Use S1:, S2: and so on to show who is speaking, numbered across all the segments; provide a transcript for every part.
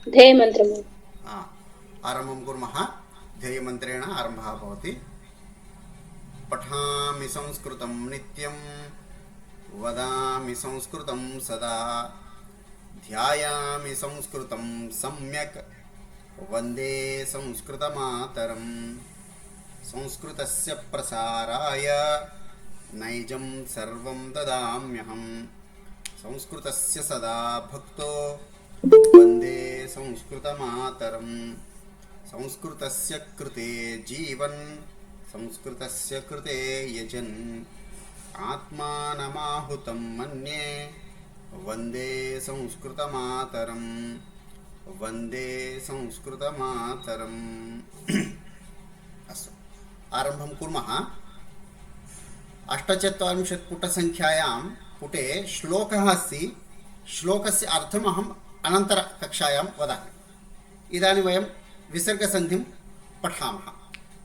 S1: ध्येयमन्त्रम्।
S2: आरम्भं कुर्मः। ध्येयमन्त्रेण आरम्भः भवति। पठामि संस्कृतं नित्यं वदामि संस्कृतं सदा ध्यायामि संस्कृतं सम्यक् वन्दे संस्कृतमातरम्। संस्कृतस्य प्रसाराय नैजं सर्वं ददाम्यहम्। संस्कृतस्य सदा भक्तो वन्दे संस्कृतमातरम्। संस्कृतस्य कृते जीवन् संस्कृतस्य कृते यजन् आत्मानमाहुतं मन्ये वन्दे संस्कृतमातरम्। वन्दे संस्कृतमातरम्। अस्तु, आरम्भं कुर्मः। 48 पुटसङ्ख्यायां पुटे श्लोकः अस्ति। श्लोकस्य अर्थमहम् अनन्तरकक्षायां वदामि। इदानीं वयं विसर्गसन्धिं पठामः।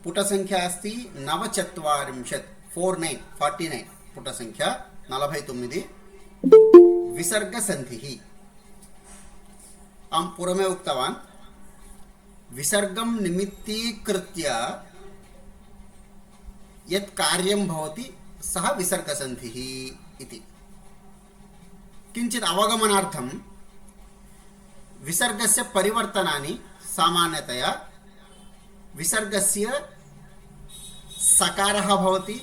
S2: पुटसङ्ख्या अस्ति 49, 49 पुटसङ्ख्या 49 विसर्गसन्धिः। अहं पूर्वमेव उक्तवान्, विसर्गं निमित्तीकृत्य यत् कार्यं भवति सः विसर्गसन्धिः इति। किञ्चित् अवगमनार्थं विसर्गस्य परिवर्तनानि सामान्यतया विसर्गस्य सकारः भवति,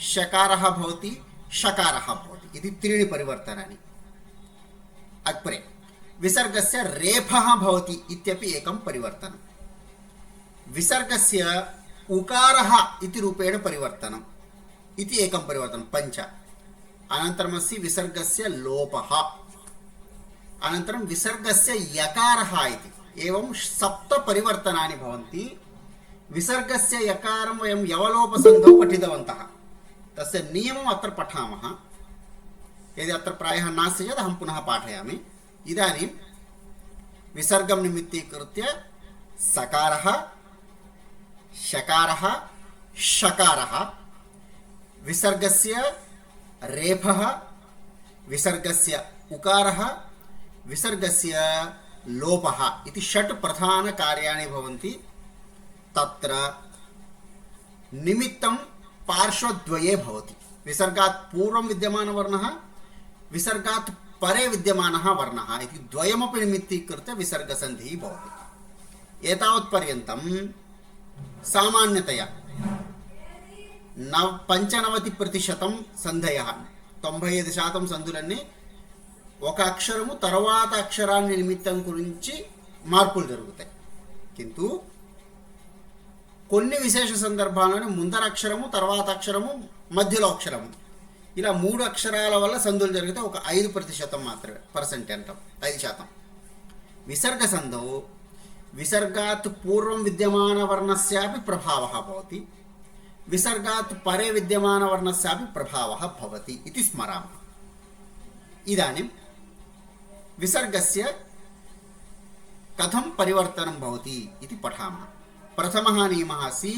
S2: शकारः भवति, षकारः भवति इति त्रीणि परिवर्तनानि। अग्रे विसर्गस्य रेफः भवति इत्यपि एकं परिवर्तनं। विसर्गस्य उकारः इति रूपेण परिवर्तनम् इति एकं परिवर्तनं, 5। अनन्तरमस्ति विसर्गस्य लोपः। अनन्तरं विसर्गस्य यकारः इति। एवं 7 परिवर्तनानि भवन्ति। विसर्गस्य यकारं वयं यवलोपसन्धौ पठितवन्तः। तस्य नियमम् अत्र पठामः। यदि अत्र प्रायः नास्ति चेत् अहं पुनः पाठयामि। इदानीं विसर्गं निमित्तीकृत्य सकारः, शकारः, षकारः, विसर्गस्य रेफः, विसर्गस्य उकारः, विसर्गस्य लोपः इति 6 प्रधानकार्याणि भवन्ति। तत्र निमित्तं पार्श्वद्वये भवति। विसर्गात् पूर्वं विद्यमानवर्णः, विसर्गात् परे विद्यमानः वर्णः इति द्वयमपि निमित्तीकृत्य विसर्गसन्धिः भवति। एतावत्पर्यन्तं सामान्यतया 95% सन्धयः, 95% సందులన్నీ ఒక అక్షరము తర్వాత అక్షరాన్ని నిమిత్తం గురించి మార్పులు జరుగుతాయి. కింటు కొన్ని విశేష సందర్భాల్లోనే ముందర అక్షరము, తర్వాత అక్షరము, మధ్యలో అక్షరము, ఇలా 3 అక్షరాల వల్ల సందులు జరిగితే ఒక 5% మాత్రమే, పర్సెంట్ అంటాం, 5%. విసర్గ సంధౌ विसर्गात् पूर्वं विद्यमानवर्णस्यापि प्रभावः भवति, विसर्गात् परे विद्यमानवर्णस्यापि प्रभावः भवति इति स्मरामः। इदानीं विसर्गस्य कथं परिवर्तनं भवति इति पठामः। प्रथमः नियमः अस्ति,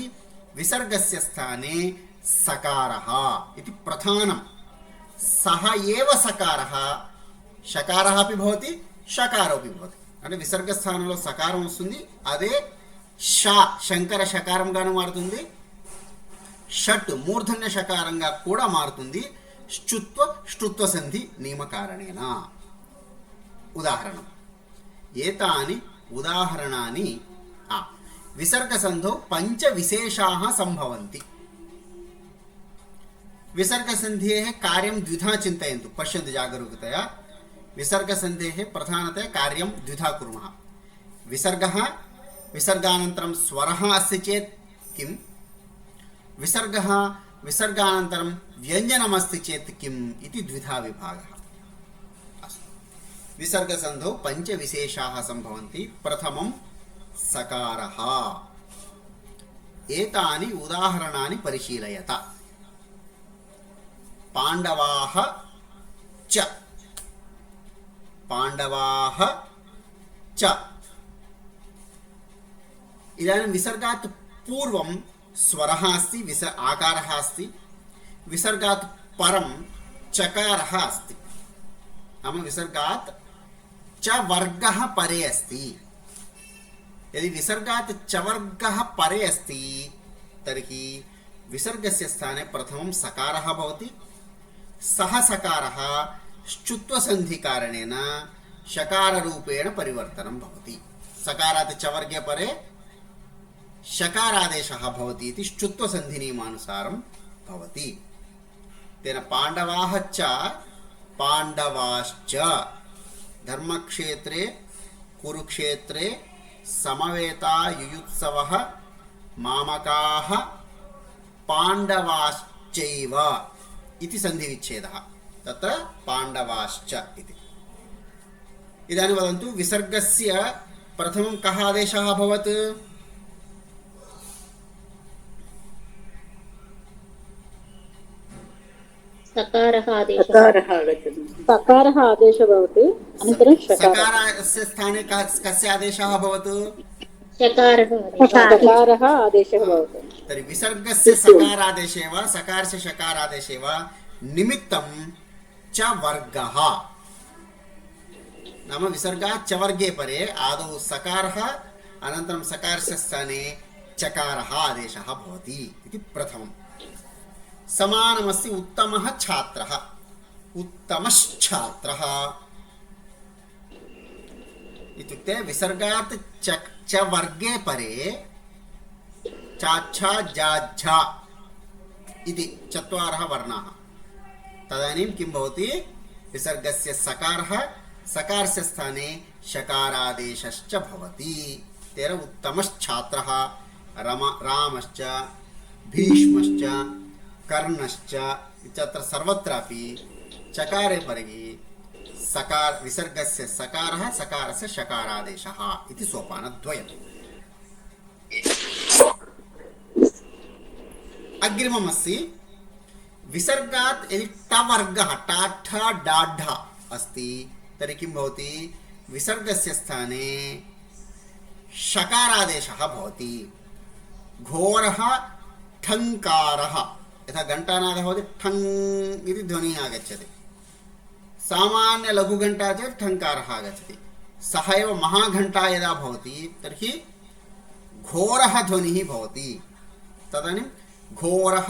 S2: विसर्गस्य स्थाने सकारः इति प्रधानं। सः एव सकारः, शकारः अपि भवति, षकारोपि भवति। అంటే విసర్గ స్థానంలో సకారం వస్తుంది, అదే ష శంకర షకారంగాను మారుతుంది, షట్ మూర్ధన్య షకారంగా కూడా మారుతుంది, శ్చుత్వ ష్టుత్వ సంధి నియమకారణేన. ఉదాహరణం ఏతాని ఉదాహరణాని విసర్గ సంధౌ 5 విశేషాः సంభవంతి. विसर्ग संधेः कार्यं द्विधा चिन्तयन्तु, पश्यन्तु जागरूकतया। विसर्ग संधेः प्रधानतया कार्यं द्विधा कुर्मः। विसर्गः, विसर्गानन्तरं स्वरः अस्ति चेत् किं, विसर्गः विसर्गानन्तरं व्यञ्जनमस्ति चेत् किम् इति द्विधा विभागः। अस्तु, विसर्गसन्धौ 5 विशेषाः सम्भवन्ति। प्रथमं सकारः। एतानि उदाहरणानि परिशीलयत। पांडवाः च, पांडवाः च। इदानीं विसर्गात् पूर्वं स्वरः अस्ति, आकारः अस्ति, विसर्गात् परं चकारः अस्ति। नाम विसर्गात् च वर्गः परे अस्ति। यदि विसर्गात् च वर्गः परे अस्ति तर्हि विसर्गस्य स्थाने प्रथमं सकारः भवति। सः सकारः श्चुत्वसन्धिकारणेन शकाररूपेण परिवर्तनं भवति। सकारात् च वर्गे परे शकारादेशः भवति इति श्चुत्वसन्धिनियमानुसारं भवति। तेन पाण्डवाः च पाण्डवाश्च धर्मक्षेत्रे कुरुक्षेत्रे समवेता युयुत्सवः मामकाः पाण्डवाश्चैव इति सन्धिविच्छेदः। तत्र पाण्डवाश्च इति। इदानीं वदन्तु विसर्गस्य प्रथमं कः आदेशः अभवत्?
S1: सकारः आदेशः भवति। अनन्तरं
S2: सकारस्य स्थाने कस्य आदेशः अभवत्?
S1: शकारः आदेशः भवति।
S2: तर्हि विसर्गस्य सकारादेशे वा सकारस्य शकारादेशे वा निमित्तं च वर्गः। नाम विसर्गात् च वर्गे परे आदौ सकारः अनन्तरं सकारस्य स्थाने चकारः आदेशः भवति इति प्रथमम्। समानमस्ति उत्तमः छात्रः, उत्तमश्छात्रः इत्युक्ते विसर्गात् च वर्गे परे चाच्छा जाझा इति चत्वारः वर्णाः। तदानीं किं भवति? विसर्गस्य सकारः सकारस्य स्थाने शकारादेशश्च भवति। तेन उत्तमश्छात्रः रामश्च भीष्मश्च कर्णश्च इत्यत्र सर्वत्रापि चकारे परिहि सकार विसर्गस्य सकारः सकारस्य शकारादेशः इति सोपानद्वयम्। अग्रिममस्ति विसर्गात् यदि टवर्गः टाठ डाढ अस्ति तर्हि किं भवति? विसर्गस्य स्थाने शकारादेशः भवति। घोरः ठङ्कारः, यथा घण्टानादः भवति ठङ् इति ध्वनिः आगच्छति। सामान्य लघुघण्टा चेत् ठङ्कारः आगच्छति। सः एव महाघण्टा यदा भवति तर्हि घोरः ध्वनिः भवति। तदानीं घोरः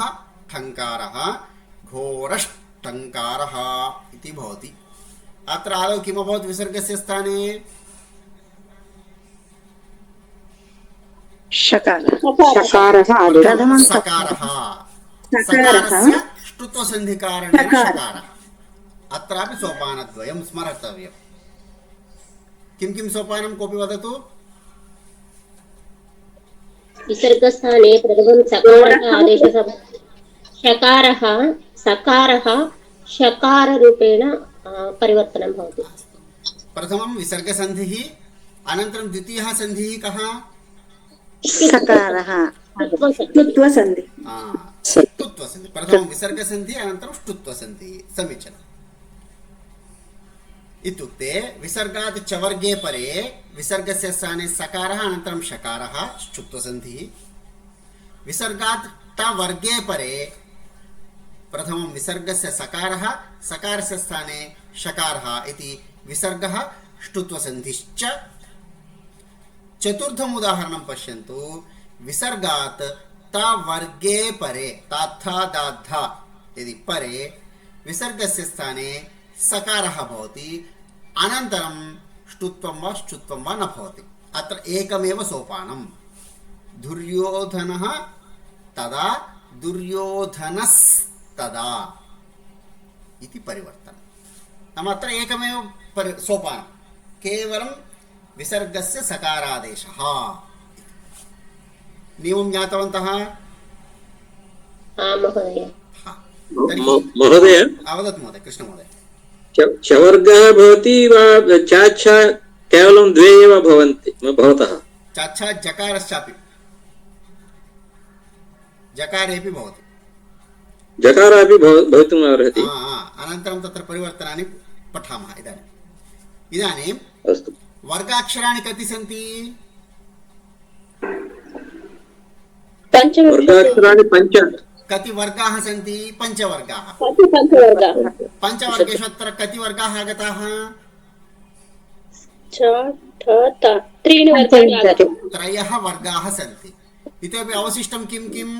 S2: ठङ्कारः घोरष्टङ्कारः इति भवति। अत्र आदौ किमभवत्? विसर्गस्य स्थाने सकारः सकारस्य ष्टुत्वसन्धिकारणेन शकारः। अत्रापि सोपानद्वयं स्मर्तव्यं। किं किं सोपानं कोऽपि वदतु?
S1: विसर्गस्थाने प्रथमं सकारः आदेशः सकारः शकाररूपेण परिवर्तनं भवति।
S2: प्रथमं विसर्गसन्धिः, अनन्तरं द्वितीयः सन्धिः कः?
S3: सकारः ष्टुत्वसन्धि।
S2: ष्टुत्वसन्धि। प्रथमं विसर्गसन्धि अनन्तरं ष्टुत्वसन्धिः। समीचीनम्। इत्युक्ते विसर्गात् च वर्गे परे विसर्गस्य स्थाने सकारः अनन्तरं शकारः ष्टुत्वसन्धिः। विसर्गात् ट वर्गे परे प्रथमं विसर्गस्य सकारः सकारस्य स्थाने शकारः इति विसर्गः ष्टुत्वसन्धिश्च। चतुर्थम् उदाहरणं पश्यन्तु। विसर्गात् त वर्गे परे ताथा दाधा यदि परे विसर्गस्य स्थाने सकारः भवति अनन्तरं ष्टुत्वं वा श्चुत्वं वा न भवति। अत्र एकमेव सोपानं। दुर्योधनः तदा दुर्योधनस्तदा इति परिवर्तनं। नाम अत्र एकमेव सोपानं, केवलं विसर्गस्य सकारादेशः। नियमं ज्ञातवन्तः?
S4: महोदय
S2: अवदतु महोदय, कृष्णमहोदय।
S4: चवर्गः भवति वा चाच्छा केवलं द्वे एव भवन्ति भवतः?
S2: चाच्छा जकारश्चापि जकारेपि भवति।
S4: जकारापि भवितुम् अर्हति।
S2: अनन्तरं तत्र परिवर्तनानि पठामः। इदानीं
S4: अस्तु।
S2: वर्गाक्षराणि कति सन्ति?
S4: वर्गाक्षराणि पञ्च।
S2: कति वर्गाः सन्ति? पञ्चवर्गाः। पञ्चवर्गेषु अत्र कति वर्गाः आगताः?
S1: च ठ त त्रीणि वर्गाणि आगतानि।
S2: त्रयः वर्गाः सन्ति। इतोपि अवशिष्टं किं किम्?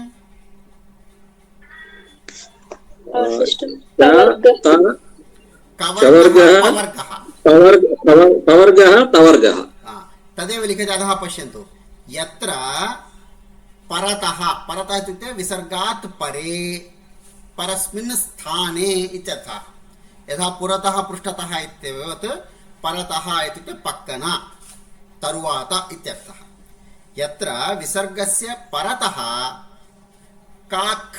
S1: अवशिष्टं
S4: च त
S2: कवर्गः पवर्गः।
S4: पवर्गः तवर्गः।
S2: तदेव लिखति अधः पश्यन्तु। यत्र परतः, परतः इत्युक्ते विसर्गात् परे, परस्मिन् स्थाने इत्यर्थः। यथा पुरतः पृष्ठतः इत्येवत् परतः इत्युक्ते पक्कन, तरुवात इत्यर्थः। यत्र विसर्गस्य परतः काख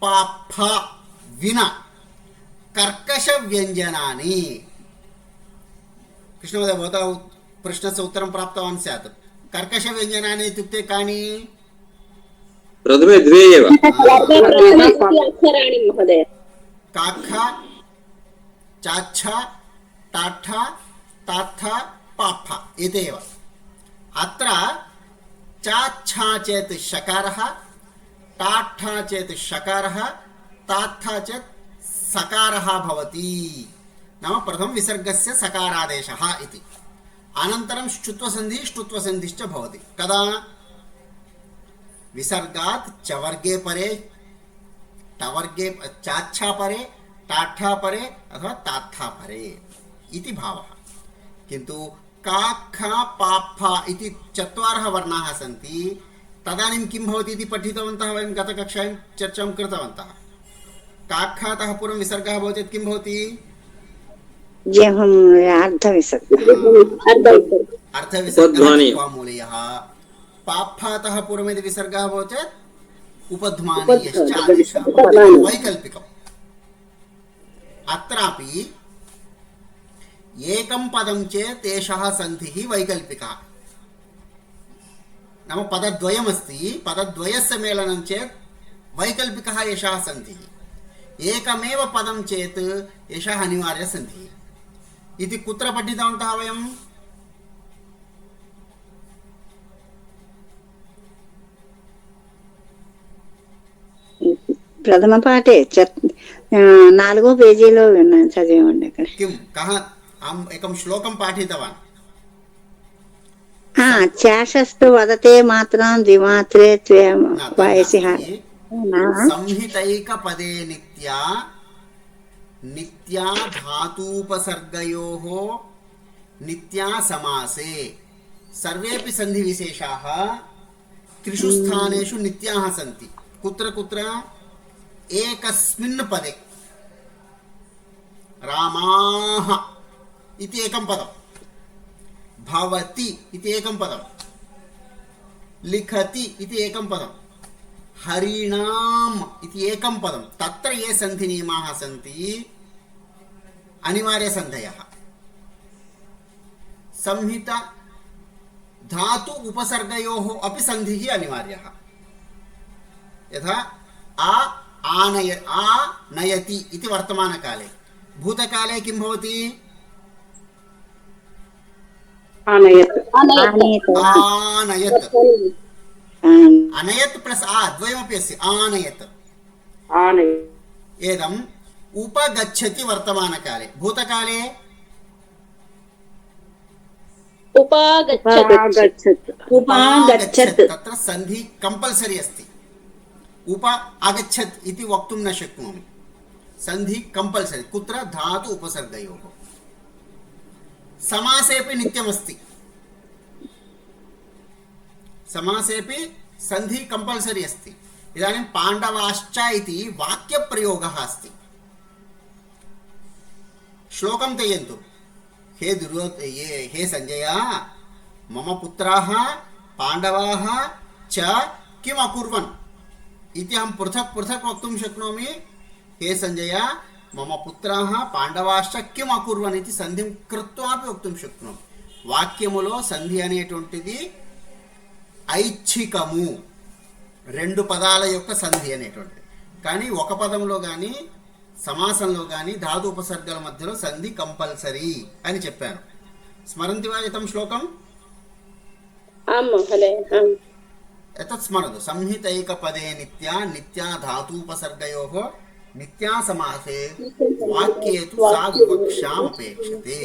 S2: पाफ विना कर्कशव्यञ्जनानि, कृष्णमहोदय भवतः प्रश्नस्य उत्तरं प्राप्तवान् स्यात्। कर्कशव्यञ्जनानि इत्युक्ते कानि?
S4: प्रथमे द्वे एव।
S1: अक्षराणि महोदय।
S2: काख, चाछ, टाठ, ताथ, पाफ एते एव। अत्र चाच्छा चेत् शकारः, टाठा चेत् शकारः, ताथा चेत् सकारः भवति। नाम प्रथम विसर्गस्य सकारादेशः इति। अनन्तरं श्चुत्वसन्धिः ष्टुत्वसन्धिश्च भवति। कदा? विसर्गात् चवर्गे परे, टवर्गे, चाच्छा परे, टाठा परे अथवा ताथा परे इति भावः। किन्तु काख पाफ इति चत्वारः वर्णाः सन्ति। तदानीं किं भवति इति पठितवन्तः, वयं गतकक्षायां चर्चां कृतवन्तः। काखातः पूर्वं विसर्गः भवति चेत् किं भवति? अर्धविसर्गः पाफातः पूर्वं यदि विसर्गः भवति चेत् उपध्मानीयश्च आदेशः, वैकल्पिकम्। अत्रापि एकं पदं चेत् एषः सन्धिः वैकल्पिकः। नाम पदद्वयमस्ति, पदद्वयस्य मेलनं चेत् वैकल्पिकः एषः सन्धिः। एकमेव पदं चेत् एषः अनिवार्यसन्धिः इति कुत्र पठितवन्तः वयं?
S3: ప్రథమ పాఠే 4వ పేజీలో చదివామండి ఇక్కడ.
S2: किं कः? अहम् एकं श्लोकं पाठितवान्।
S3: चाशस्तु वदते मात्रां द्विमात्रे त्वं वयसि
S2: संहितैकपदे नित्या, नित्या धातूपसर्गयोः नित्या समासे सर्वेपि सन्धिविशेषाः त्रिषु स्थानेषु नित्याः सन्ति। कुत्र कुत्र? एकस्मिन् पदे। रामाः इति एकं पदं, भवति इति एकं पदं, लिखति इति एकं पदं, हरिणाम् इति एकं पदं। तत्र ये सन्धिनियमाः सन्ति अनिवार्यसन्धयः। संहित धातु उपसर्गयोः अपि सन्धिः अनिवार्यः। यथा आनयति इति वर्तमानकाले, भूतकाले किं भवति? आनयत्। अनयत् प्लस् आ द्वयमपि अस्ति। आनयत्। एदम् उपगच्छति वर्तमानकाले, भूतकाले उपागच्छत्। तत्र सन्धि कंपल्सरी अस्ति। उप आगच्छत् इति वक्तुं न शक्नोमि। सन्धि कंपल्सरी। कुत्र? धातु उपसर्गयोः। समासेपि नित्यमस्ति। समासेपि सन्धि कंपल्सरी अस्ति। इदानीं पाण्डवाश्च इति वाक्यप्रयोगः अस्ति। श्लोकं त्यजन्तु। हे संजय, मम पुत्राः पाण्डवाः च किम् अकुर्वन् इति अहं पृथक् पृथक् वक्तुं शक्नोमि। हे संजय, मम पुत्राः पाण्डवाश्च किम् अकुर्वन् इति सन्धिं कृत्वापि वक्तुं शक्नोमि। వాక్యములో సంధి అనేటువంటిది ఐచ్ఛికము, రెండు పదాల యొక్క సంధి అనేటువంటిది. కానీ ఒక పదంలో కానీ సమాసంలో కానీ ధాతు ఉపసర్గల మధ్యలో సంధి కంపల్సరీ అని చెప్పాను. స్మరంతి వా ఇతం శ్లోకం? ఎతత్ స్మరతు. సంహితైకపదే నిత్యా, నిత్యా ధాతూపసర్గయోః నిత్యా సమాసే వాక్యే తు సా వివక్షాం అపేక్షతే.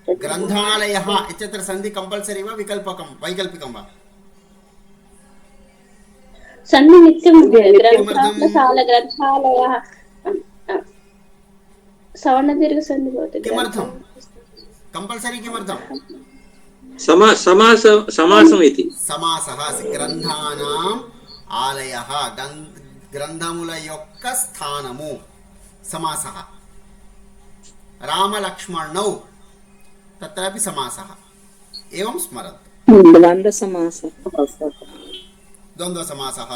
S2: ग्रन्थालयः इत्यत्र सन्धि कंपल्सरी वा वैकल्पिकं वा?
S1: सन्धि नित्यं
S2: किमर्थं?
S1: ग्रन्थालयः सवर्णदीर्घसन्धि भवति।
S2: किमर्थं कंपल्सरी? किमर्थं?
S4: समासम् इति।
S2: समासः ग्रन्थानाम् आलयः గ్రంథముల యొక్క స్థానము समासः। रामलक्ष्मणौ तत्रापि समासः। एवं स्मरन्तु। द्वन्द्वसमासः,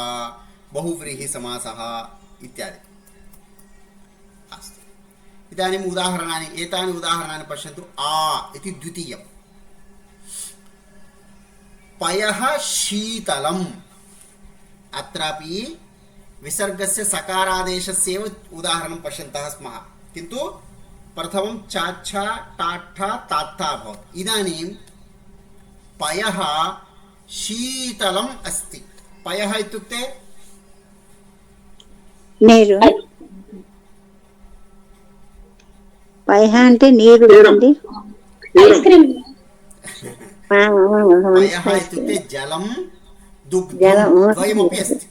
S2: बहुव्रीहि समासः इत्यादि। अस्तु, इदानीम् उदाहरणानि, एतानि उदाहरणानि पश्यन्तु। आ इति द्वितीयम्। पयः शीतलम्, अत्रापि विसर्गस्य सकारादेशस्यैव उदाहरणं पश्यन्तः स्मः, किन्तु प्रथमं चाच्छा टाठा तात्था अभवत्। इदानीं पयः शीतलम् अस्ति। पयः इत्युक्ते
S3: నీరు. పైహ అంటే నీరు కదండి.
S1: Ice cream.
S2: पयः इत्युक्ते जलं दुग्धं द्वयमपि अस्ति।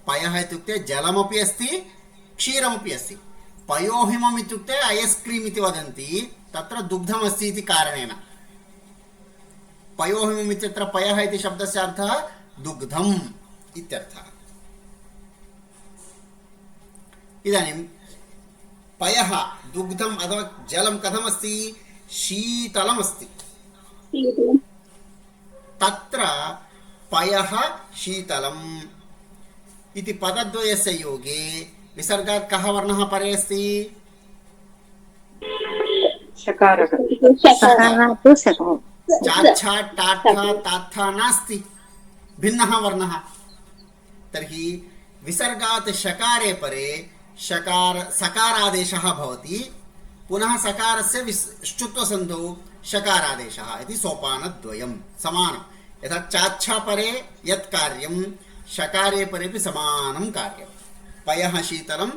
S2: पयः इत्युक्ते जलमपि अस्ति, क्षीरमपि अस्ति। पयोहिमम् इत्युक्ते ऐस् क्रीम् इति वदन्ति, तत्र दुग्धम् अस्ति इति कारणेन। पयोहिमम् इत्यत्र पयः इति शब्दस्य अर्थः दुग्धम् इत्यर्थः। इदानीं पयः दुग्धम् अथवा जलं कथमस्ति? शीतलमस्ति। तत्र पयः शीतलम् इति पदद्वयस्य योगे विसर्गात् कः वर्णः परे अस्ति?
S3: సకారः.
S2: चाच्छा टाठा तात्था नास्ति, भिन्नः वर्णः। तर्हि विसर्गात् शकारे परे सकारादेशः भवति, पुनः सकारस्य ष्टुत्वसन्धौ शकारादेशः इति सोपानद्वयं समानं। यथा चाच्छा परे यत् कार्यं शकारे परेपि समानं कार्यं। पयः शीतलं,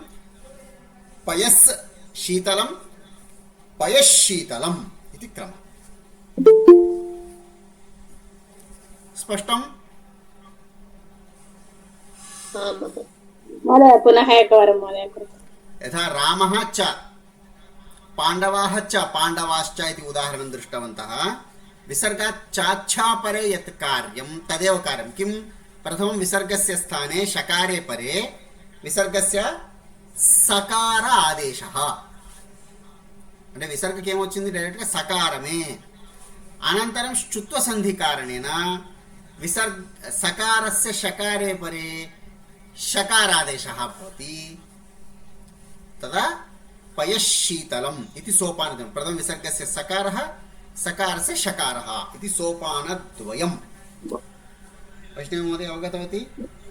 S2: पयस् शीतलं, पयश्शीतलम् इति क्रमः। स्पष्टं?
S1: महोदय पुनः एकवारं महोदय।
S2: यथा रामः च पाण्डवाः च पाण्डवाश्च इति उदाहरणं दृष्टवन्तः। विसर्गात् चाच्छा परे यत् कार्यं तदेव कार्यं। किं? प्रथमं विसर्गस्य स्थाने शकारे परे विसर्गस्य सकार आदेशः, అంటే విసర్గకి ఏమొచ్చింది? డైరెక్ట్గా సకారమే. అనంతరం ష్టుత్వసంధి కారణేన సకారस्य शकारे परे शकारादेशः भवति। तदा पयश्शीतलम् इति सोपानद्वयं। प्रथम विसर्गस्य सकारः, सकारस्य शकारः इति सोपानद्वयम्। वैष्णवी महोदय अवगतवती?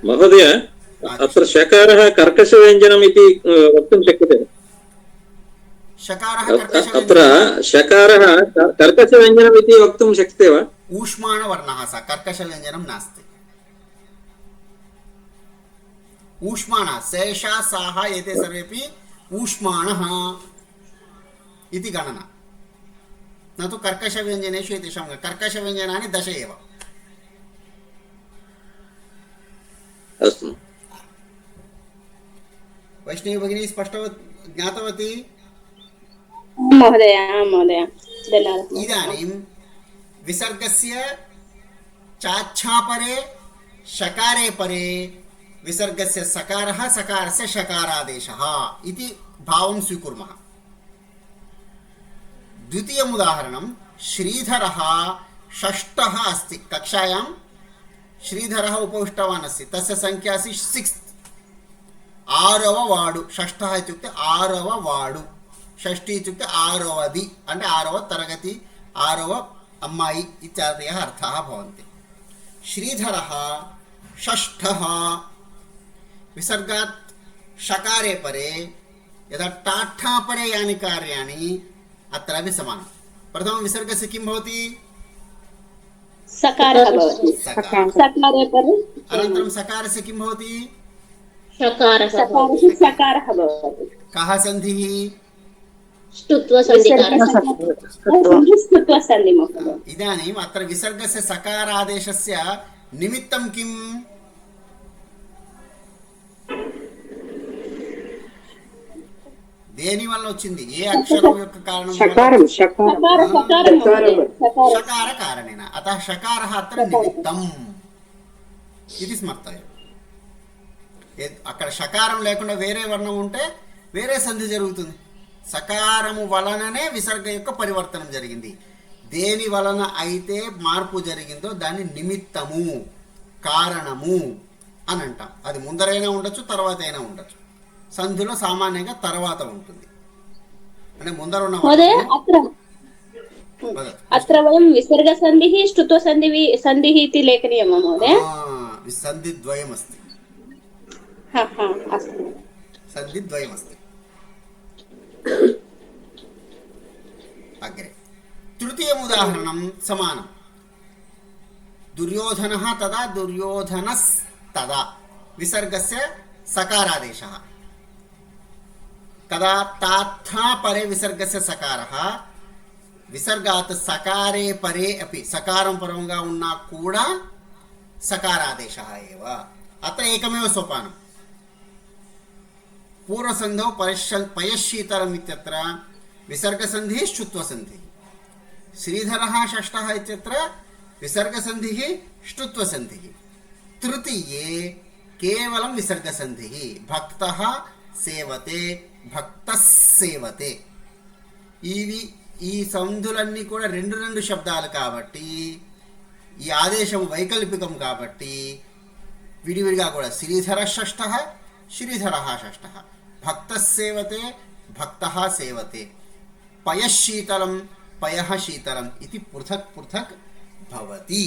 S4: महोदय, अत्र शकारः कर्कशव्यञ्जनम् इति वक्तुं शक्यते?
S2: शकारः
S4: अत्र शकारः कर्कशव्यञ्जनम् इति वक्तुं शक्यते वा?
S2: ऊष्माणवर्णः स, कर्कशव्यञ्जनं नास्ति। ऊष्माणः, शेषा साः एते सर्वेपि ऊष्माणः इति गणना, न तु कर्कशव्यञ्जनेषु एतेषां। कर्कशव्यञ्जनानि 10 एव।
S4: अस्तु
S2: वैष्णवी भगिनी ज्ञातवती?
S1: महोदय, महोदय धन्यवादः।
S2: इदानीं विसर्गस्य चाच्छा परे शकारे परे विसर्गस्य सकारः, सकारस्य शकारादेशः इति भावं स्वीकुर्मः। द्वितीयम् उदाहरणं, श्रीधरः षष्ठः अस्ति। कक्षायां श्रीधरः उपविष्टवान् अस्ति, तस्य संख्या अस्ति 6th, 6వ వాడు। षष्ठः इत्युक्ते 6వ వాడు, షష్ఠి इत्युक्ते 6వది, అంటే 6వ తరగతి, 6వ అమ్మాయి ఇత్యాదయः అర్థాः भवन्ति। श्रीधरः षष्ठः, विसर्गात् शकारे परे यदा टाठा परे यानि कार्याणि अत्रापि समानं। प्रथमं विसर्गस्य किं भवति?
S1: सकारः भवति। सकारे परे
S2: अनन्तरं सकारस्य किं भवति?
S1: सकारः भवति।
S2: कः सन्धिः?
S1: ष्टुत्व सन्धिकारः ष्टुत्व सन्धि महोदय।
S2: इदानीम् अत्र विसर्गस्य सकारादेशस्य निमित्तं किम्? దేని వల్ల వచ్చింది? ఏ అక్షరం యొక్క కారణం?
S3: షకారం షకారం
S2: షకార కారణేన అతः షకారः అత్ర నిమిత్తం ఇది స్మర్తవ్యం. అక్కడ షకారం లేకుండా వేరే వర్ణం ఉంటే వేరే సంధి జరుగుతుంది. సకారము వలననే విసర్గ యొక్క పరివర్తనం జరిగింది. దేని వలన అయితే మార్పు జరిగిందో దాన్ని నిమిత్తము, కారణము అని అంటాం. అది ముందరైనా ఉండొచ్చు, తర్వాత అయినా ఉండొచ్చు. సంధిలో సామాన్యంగా తర్వాత ఉంటుంది. అంటే ముందర ఉన్న
S1: अत्र वयं विसर्गसन्धिः ष्टुत्वसन्धिः इति लेखनीयं महोदय।
S2: सन्धिद्वयमस्ति।
S1: अस्तु,
S2: सन्धिद्वयमस्ति। अग्रे तृतीयम् उदाहरणं समानं। दुर्योधनः तदा दुर्योधनस्तदा विसर्गस्य सकारादेशः। कदा ताथा परे विसर्गस्य सकारः विसर्गात् सकारे परे अपि सकारं परंगा उन्ना कूडा सकारादेशः एव। अत्र एकमेव सोपानं। पूर्वसन्धौ पयश्शीतलम् इत्यत्र विसर्गसन्धिः ष्टुत्वसन्धिः। श्रीधरः षष्ठः इत्यत्र विसर्गसन्धिः ष्टुत्वसन्धिः। तृतीये केवलं विसर्गसन्धिः। भक्तः सेवते, भक्तः सेवते। ఈ సంధులన్నీ కూడా రెండు రెండు శబ్దాలు కాబట్టి ఈ ఆదేశం వైకల్పికం కాబట్టి విడివిడిగా కూడా శ్రీధర షష్ఠః శ్రీధరః షష్ఠః, భక్తః సేవతే భక్తః సేవతే, పయశీతలం పయః శీతలం ఇది పృథక్ పృథక్ భవతి।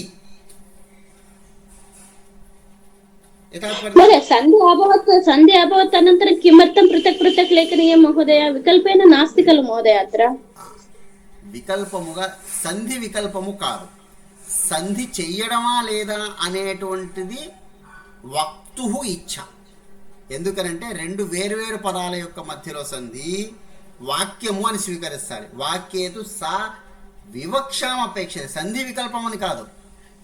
S1: सन्धि अभवत् अनन्तरं किमर्थं पृथक् पृथक् लेखनीयं महोदय? विकल्पेन नास्ति खलु महोदय? अत्र
S2: వికల్పముగా సంధి వికల్పము కాదు, సంధి చెయ్యడమా లేదా అనేటువంటిది వక్తుహు ఇచ్ఛ. ఎందుకనంటే రెండు వేరువేరు పదాల యొక్క మధ్యలో సంధి వాక్యము అని స్వీకరిస్తారు. వాక్యేతు సా వివక్షాం అపేక్ష. సంధి వికల్పం అని కాదు.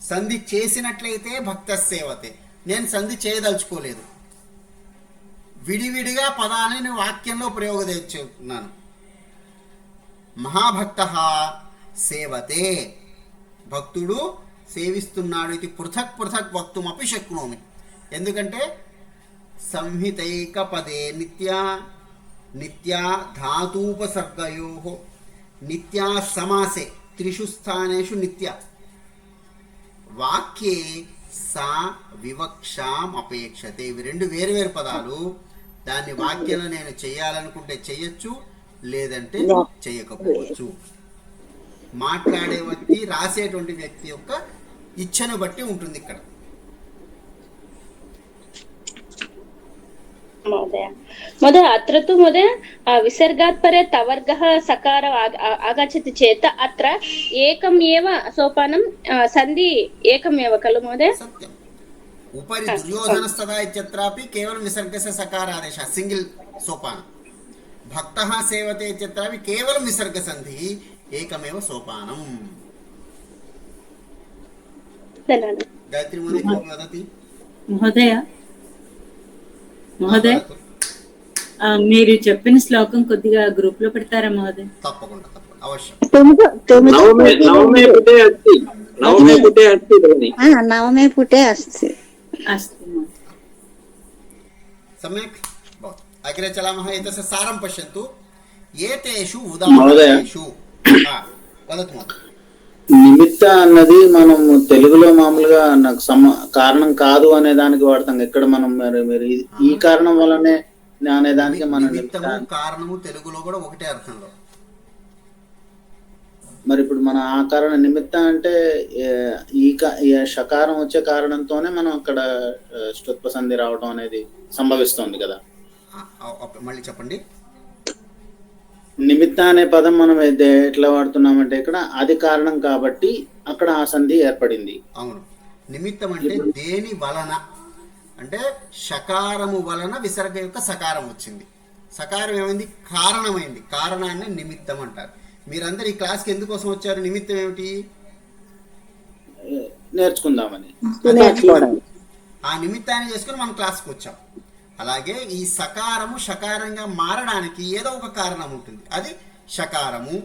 S2: సంధి చేసినట్లయితే భక్త సేవతే, నేను సంధి చేయదలుచుకోలేదు, విడివిడిగా పదాలని వాక్యంలో ప్రయోగదేస్తున్నాను. మహాభక్తః సేవతే, భక్తుడు సేవిస్తున్నాడు. ఇది పృథక్ పృథక్ వక్తుమపి శక్నోమి. ఎందుకంటే సంహితైక పదే నిత్యా నిత్యా ధాతూపసర్గయోః నిత్యా సమాసే త్రిషు స్థానేషు నిత్య వాక్యే సా వివక్షాం అపేక్షతే. ఇవి రెండు వేరువేరు పదాలు. దాన్ని వాక్యంలో నేను చేయాలనుకుంటే చేయొచ్చు, లేదంటే చేయకపోవచ్చు. మాట్లాడే వ్యక్తి రాసేటువంటి వ్యక్తి యొక్క ఇచ్ఛను బట్టి ఉంటుంది ఇక్కడ.
S1: महोदय अत्र तु महोदय विसर्गात् परे तवर्गः सकार आगच्छति चेत् अत्र एकम् एव सोपानं सन्धि एकमेव खलु महोदय?
S2: सत्यम्। उपरि दुर्योधनस्तदा इत्यत्रापि केवलं विसर्गस्य सकारादेशः सिंगल् सोपानं। भक्तः सेवते इत्यत्रापि केवलं विसर्गसन्धिः एकमेव सोपानम्। गायत्री महोदय किं वदति?
S5: మహోదయ మీరు చెప్పిన శ్లోకం కొద్దిగా గ్రూప్ లో పెడతారా మహోదయ?
S2: తప్పకుండా తప్పకుండా అవశ్యం।
S3: नवमे पुटे अस्ति।
S2: सम्यक् भवतु। अग्रे चलामः। एतस्य सारं पश्यन्तु। एतेषु उदाहरणेषु वदतु महोदय।
S6: నిమిత్త అన్నది మనం తెలుగులో మామూలుగా నాకు కారణం కాదు అనే దానికి వాడతాం. ఇక్కడ మనం మీరు ఈ కారణం వల్లనే అనే దానికి మనం
S2: కారణము తెలుగులో కూడా ఒకటే అర్థంలో.
S6: మరి ఇప్పుడు మన ఆ కారణ నిమిత్త అంటే ఈ షకారం వచ్చే కారణంతోనే మనం అక్కడ ష్టుత్వ సంధి రావడం అనేది సంభవిస్తుంది కదా.
S2: మళ్ళీ చెప్పండి.
S6: నిమిత్త అనే పదం మనం ఎట్లా వాడుతున్నామంటే ఇక్కడ అది కారణం కాబట్టి అక్కడ ఆ సంధి ఏర్పడింది.
S2: అవును. నిమిత్తం అంటే దేని వలన, అంటే షకారము వలన విసర్గ యొక్క సకారం వచ్చింది. సకారం ఏమైంది? కారణమైంది. కారణాన్ని నిమిత్తం అంటారు. మీరందరూ ఈ క్లాస్కి ఎందుకోసం వచ్చారు? నిమిత్తం ఏమిటి?
S6: నేర్చుకుందామని.
S2: ఆ నిమిత్తాన్ని చేసుకుని మనం క్లాస్కి వచ్చాం. అలాగే ఈ సకారము షకారంగా మారడానికి ఏదో ఒక కారణం ఉంటుంది. అది షకారము,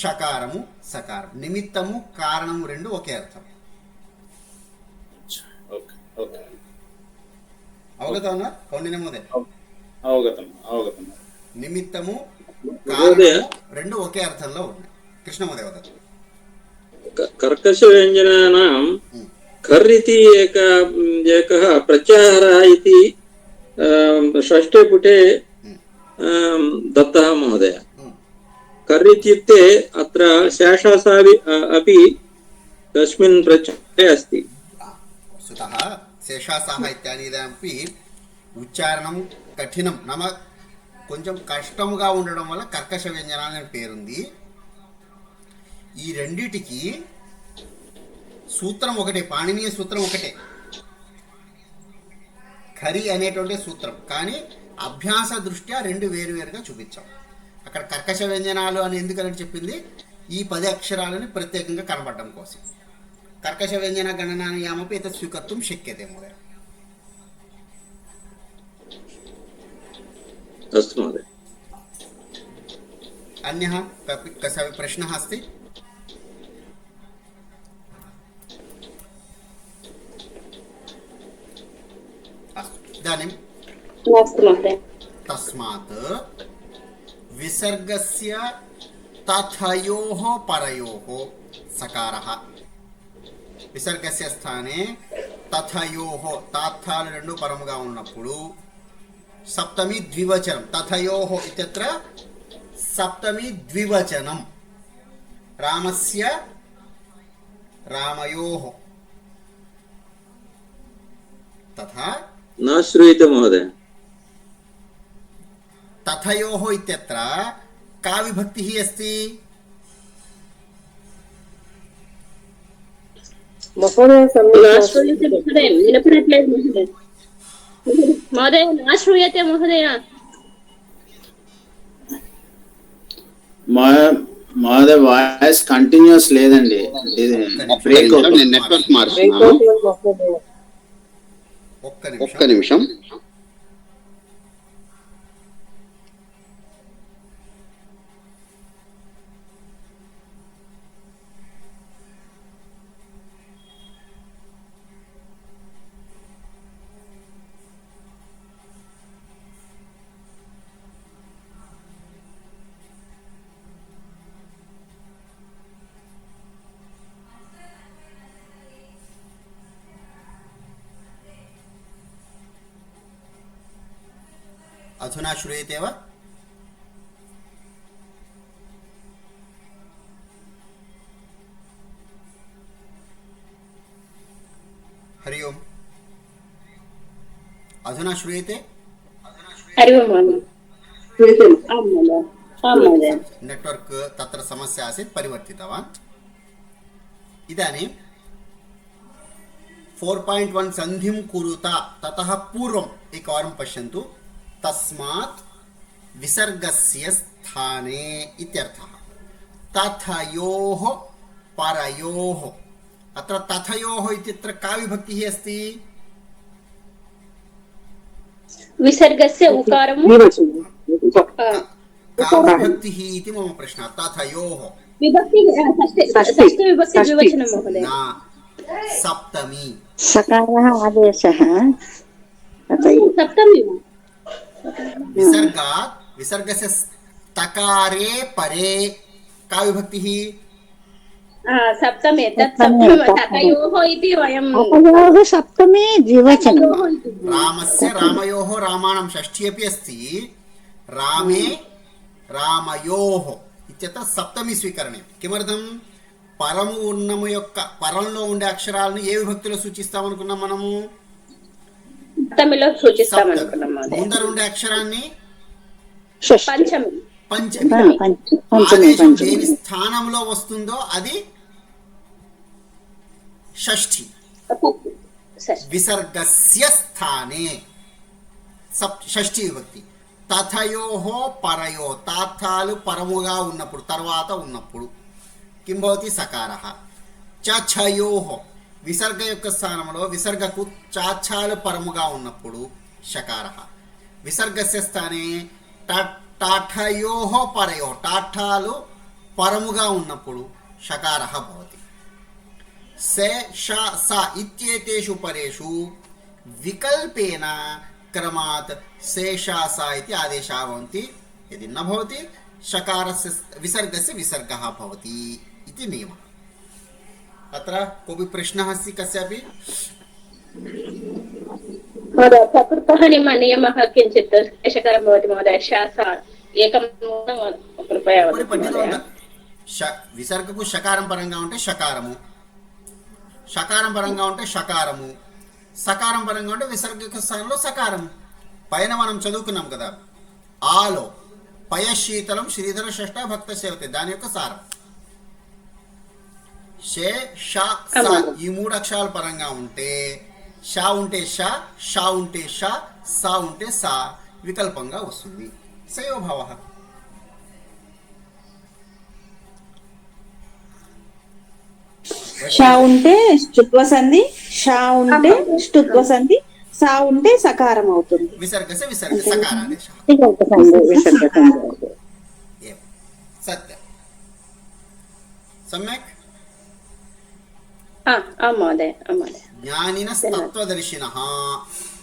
S2: షకారము, సకారం. నిమిత్తము కారణము రెండు ఒకే అర్థం. అవగతం కౌండిన్యమోదయ?
S6: అవగతం.
S2: నిమిత్తము కారణము రెండు ఒకే అర్థంలో ఉన్నాయి. కృష్ణమోదయ వదతు.
S4: కర్కశ వ్యంజనానాం ఖర్ ఇతి ఏకः ప్రత్యాహారः ఇతి షష్ఠే పుटे दत्तः महोदय. कर् इत्युक्ते अत्र शेषासावि अपि तस्मिन् प्रत्यये अस्ति.
S2: वस्तुतः शेषासाः इत्यादिदपि ఉచ్చారణం కఠినం, నామ కొంచెం కష్టముగా ఉండడం వల్ల కర్కశ వ్యంజనాలు అనే పేరుంది. ఈ రెండిటికి సూత్రం ఒకటే, పాణినీయ సూత్రం ఒకటే, ఖరి అనేటువంటి సూత్రం. కానీ అభ్యాస దృష్ట్యా రెండు వేరువేరుగా చూపించాం. అక్కడ కర్కశ వ్యంజనాలు అని ఎందుకని చెప్పింది? ఈ 10 అక్షరాలని ప్రత్యేకంగా కనబడడం కోసం. కర్కశ వ్యంజన గణనాయామపి ఎతత్ స్వీకర్తుం శక్యతే మహోదయ.
S4: अस्तु महोदय.
S2: अन्यः कस्यापि प्रश्नः अस्ति? अस्तु, इदानीं तस्मात् विसर्गस्य तथयोः परयोः सकारः. विसर्गस्य स्थाने तथयोः, तात्थाలు రెండు పరముగా ఉన్నప్పుడు सप्तमी द्विवचनं. तथयोः इत्यत्र सप्तमी द्विवचनं. रामस्य रामयोः तथा
S4: न श्रूयते महोदय.
S2: तथयोः इत्यत्र का विभक्तिः अस्ति?
S1: महोदय न श्रूयते महोदय.
S6: మహోదయ వాయిస్ కంటిన్యూస్ లేదండి, బ్రేక్ అవుతుంది.
S7: నెట్వర్క్ మారుస్తున్నాను. ఒక్క నిమిషం.
S2: अधुना श्रूयते वा? हरि ओम. अधुना श्रूयते?
S1: हरि ओम.
S2: नेटवर्क तत्र समस्या आसीत्, परिवर्तितवान्. इदानीं 4.1 सन्धिं कुरुता ततः पूर्वम् एकवारं पश्यन्तु. तस्मात् विसर्गस्य स्थाने इत्यर्थः. तथयोः परयोः. अत्र तथयोः इत्यत्र का विभक्तिः अस्ति?
S1: विसर्गस्य उकारं
S2: का विभक्तिः इति मम प्रश्नः. तथयोः
S1: विभक्ति षष्ठी विभक्ति द्विवचनं महोदय.
S2: न, सप्तमी.
S3: सकारः आदेशः
S1: सप्तमी.
S2: विसर्गस्य तकारे परे का विभक्तिः?
S1: सप्तमे. तत् तथयोः इति वयं
S3: सप्तमी द्विवचनं.
S2: रामस्य रामयोः, रामाणां षष्ठी अपि अस्ति. रामे रामयोः इत्यत्र सप्तमी स्वीकरणीयं. किमर्थं? పరము ఉన్నము యొక్క పరంలో ఉండే అక్షరాలను ఏ విభక్తిలో సూచిస్తామనుకున్నాం మనము?
S1: సప్తమిలో సూచిస్తామనుకున్నాం.
S2: ముందర ఉండే అక్షరాన్ని
S1: పంచమి.
S2: ఆదేశం దేని స్థానంలో వస్తుందో అది షష్ఠి. విసర్గస్య స్థానే షష్ఠి విభక్తి. తథయోహో పరయో తాత్తాలు పరముగా ఉన్నప్పుడు తర్వాత ఉన్నప్పుడు కిం భవతి సకారః. చఛయోహో విసర్గ యొక్క స్థానంలో విసర్గకు చాఛాలు పరముగా ఉన్నప్పుడు షకారః. విసర్గస్య స్థానే టాఠయోహో పరయో టాఠాలు పరముగా ఉన్నప్పుడు షకారః భవతి. సే ష స ఇత్యేతేషు పరేషు వికల్పేన క్రమాత్ శేషా స इति आदेशाः भवन्ति. यदि न भवति शकारस्य विसर्गस्य विसर्गः भवति इति नियमः. अत्र कोऽपि प्रश्नः अस्ति कस्यापि?
S1: महोदय चतुर्थः नियमः किञ्चित् क्लेशकरं भवति महोदय. शास एकं कृपया
S2: మరి పండితులు విసర్గకు షకారం పరంగా ఉంటే షకారము, షకారం పరంగా ఉంటే షకారము, సకారం పరంగా ఉంటే విసర్గ స్థానంలో సకారము. పైన మనం చదువుకున్నాం కదా, ఆలో పయశీతలం శ్రీధర షష్ఠ భక్త సేవతే దాని యొక్క సారం. షే షా స ఈ మూడు అక్షరాల పరంగా ఉంటే షా ఉంటే షా, షా ఉంటే షా, సా ఉంటే సా వికల్పంగా వస్తుంది. సయోభావ.
S8: షా ఉంటే ష్టుత్వ సంధి, షా ఉంటే ష్టుత్వ సంధి, సా ఉంటే సకారం అవుతుంది.
S2: విసర్గస్య విసర్గ సకారాదేశ. సత్యం. సమ్యక్.
S1: महोदय महोदय.
S2: ज्ञानिनस्तत्त्वदर्शिनः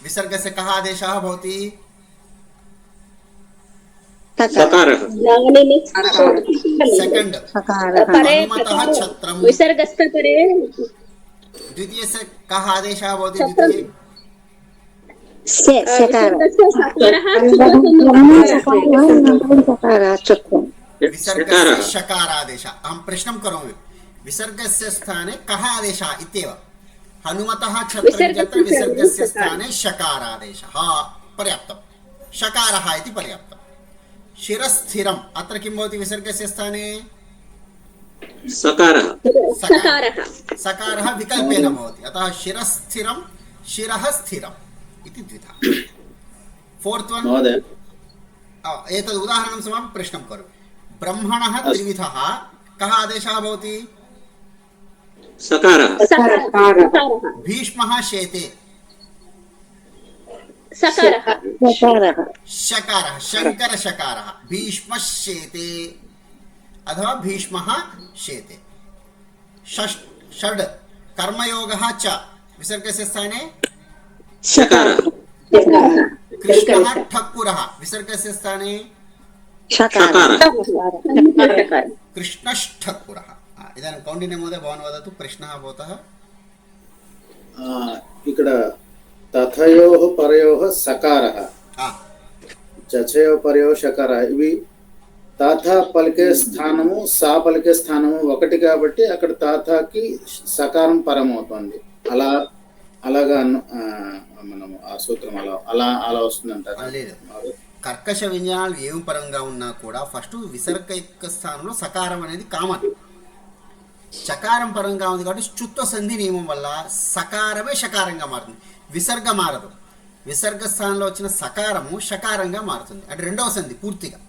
S2: विसर्गस्य कः आदेशः भवति?
S4: सकारः.
S2: सेकंड अनुमतः छत्रं
S1: विसर्गस्य परे
S2: द्वितीयस्य कः आदेशः भवति? द्वितीये विसर्गस्य शकारादेशः. अहं प्रश्नं करोमि. विसर्गस्य स्थाने कः आदेशः इत्येव. हनुमतः छत्रं विसर्गस्य स्थाने शकारादेशः पर्याप्तं. शकारः इति पर्याप्तं. शिरस्थिरम् अत्र किं भवति? विसर्गस्य स्थाने
S4: सकारः.
S2: सकारः विकल्पेन भवति. अतः शिरस्थिरं शिरः स्थिरम् इति द्विधा. फोर्थ वन एतद् उदाहरणं समाप्य प्रश्नं करोमि. ब्रह्मणः त्रिविधः कः आदेशः भवति?
S4: सकारः.
S2: भीष्मः शेते
S1: सकारः.
S2: शकारः शंकर शकारः भीष्मश्येते अथवा भीष्मः शेते. षड् कर्मयोगः च विसर्गस्य स्थाने
S4: सकारः.
S2: कृष्णः ठक्कुरः विसर्गस्य स्थाने
S4: सकारः.
S2: कृष्णष्ठक्कुरः. इदानीं कौण्डिन्य महोदय भवान् वदतु प्रश्नः भवतः.
S6: ఇక్కడ తథయోః పరయోః సకారः, చచయోః పరయోః షకారः. ఇవి తాథ పలికే స్థానము సా పలికే స్థానము ఒకటి కాబట్టి అక్కడ తాథకి సకారం పరం అవుతుంది. అలాగా మనము ఆ సూత్రం అలా వస్తుందంటారు.
S2: లేదు, కర్కశ విజ్ఞానాలు ఏం పరంగా ఉన్నా కూడా ఫస్ట్ విసర్గ యొక్క స్థానంలో సకారం అనేది కామన్. చకారం పరంగా ఉంది కాబట్టి చుత్వ సంధి నియమం వల్ల సకారమే షకారంగా మారుతుంది, విసర్గ మారదు. విసర్గ స్థానంలో వచ్చిన సకారము షకారంగా మారుతుంది, అంటే రెండవ సంధి పూర్తిగా.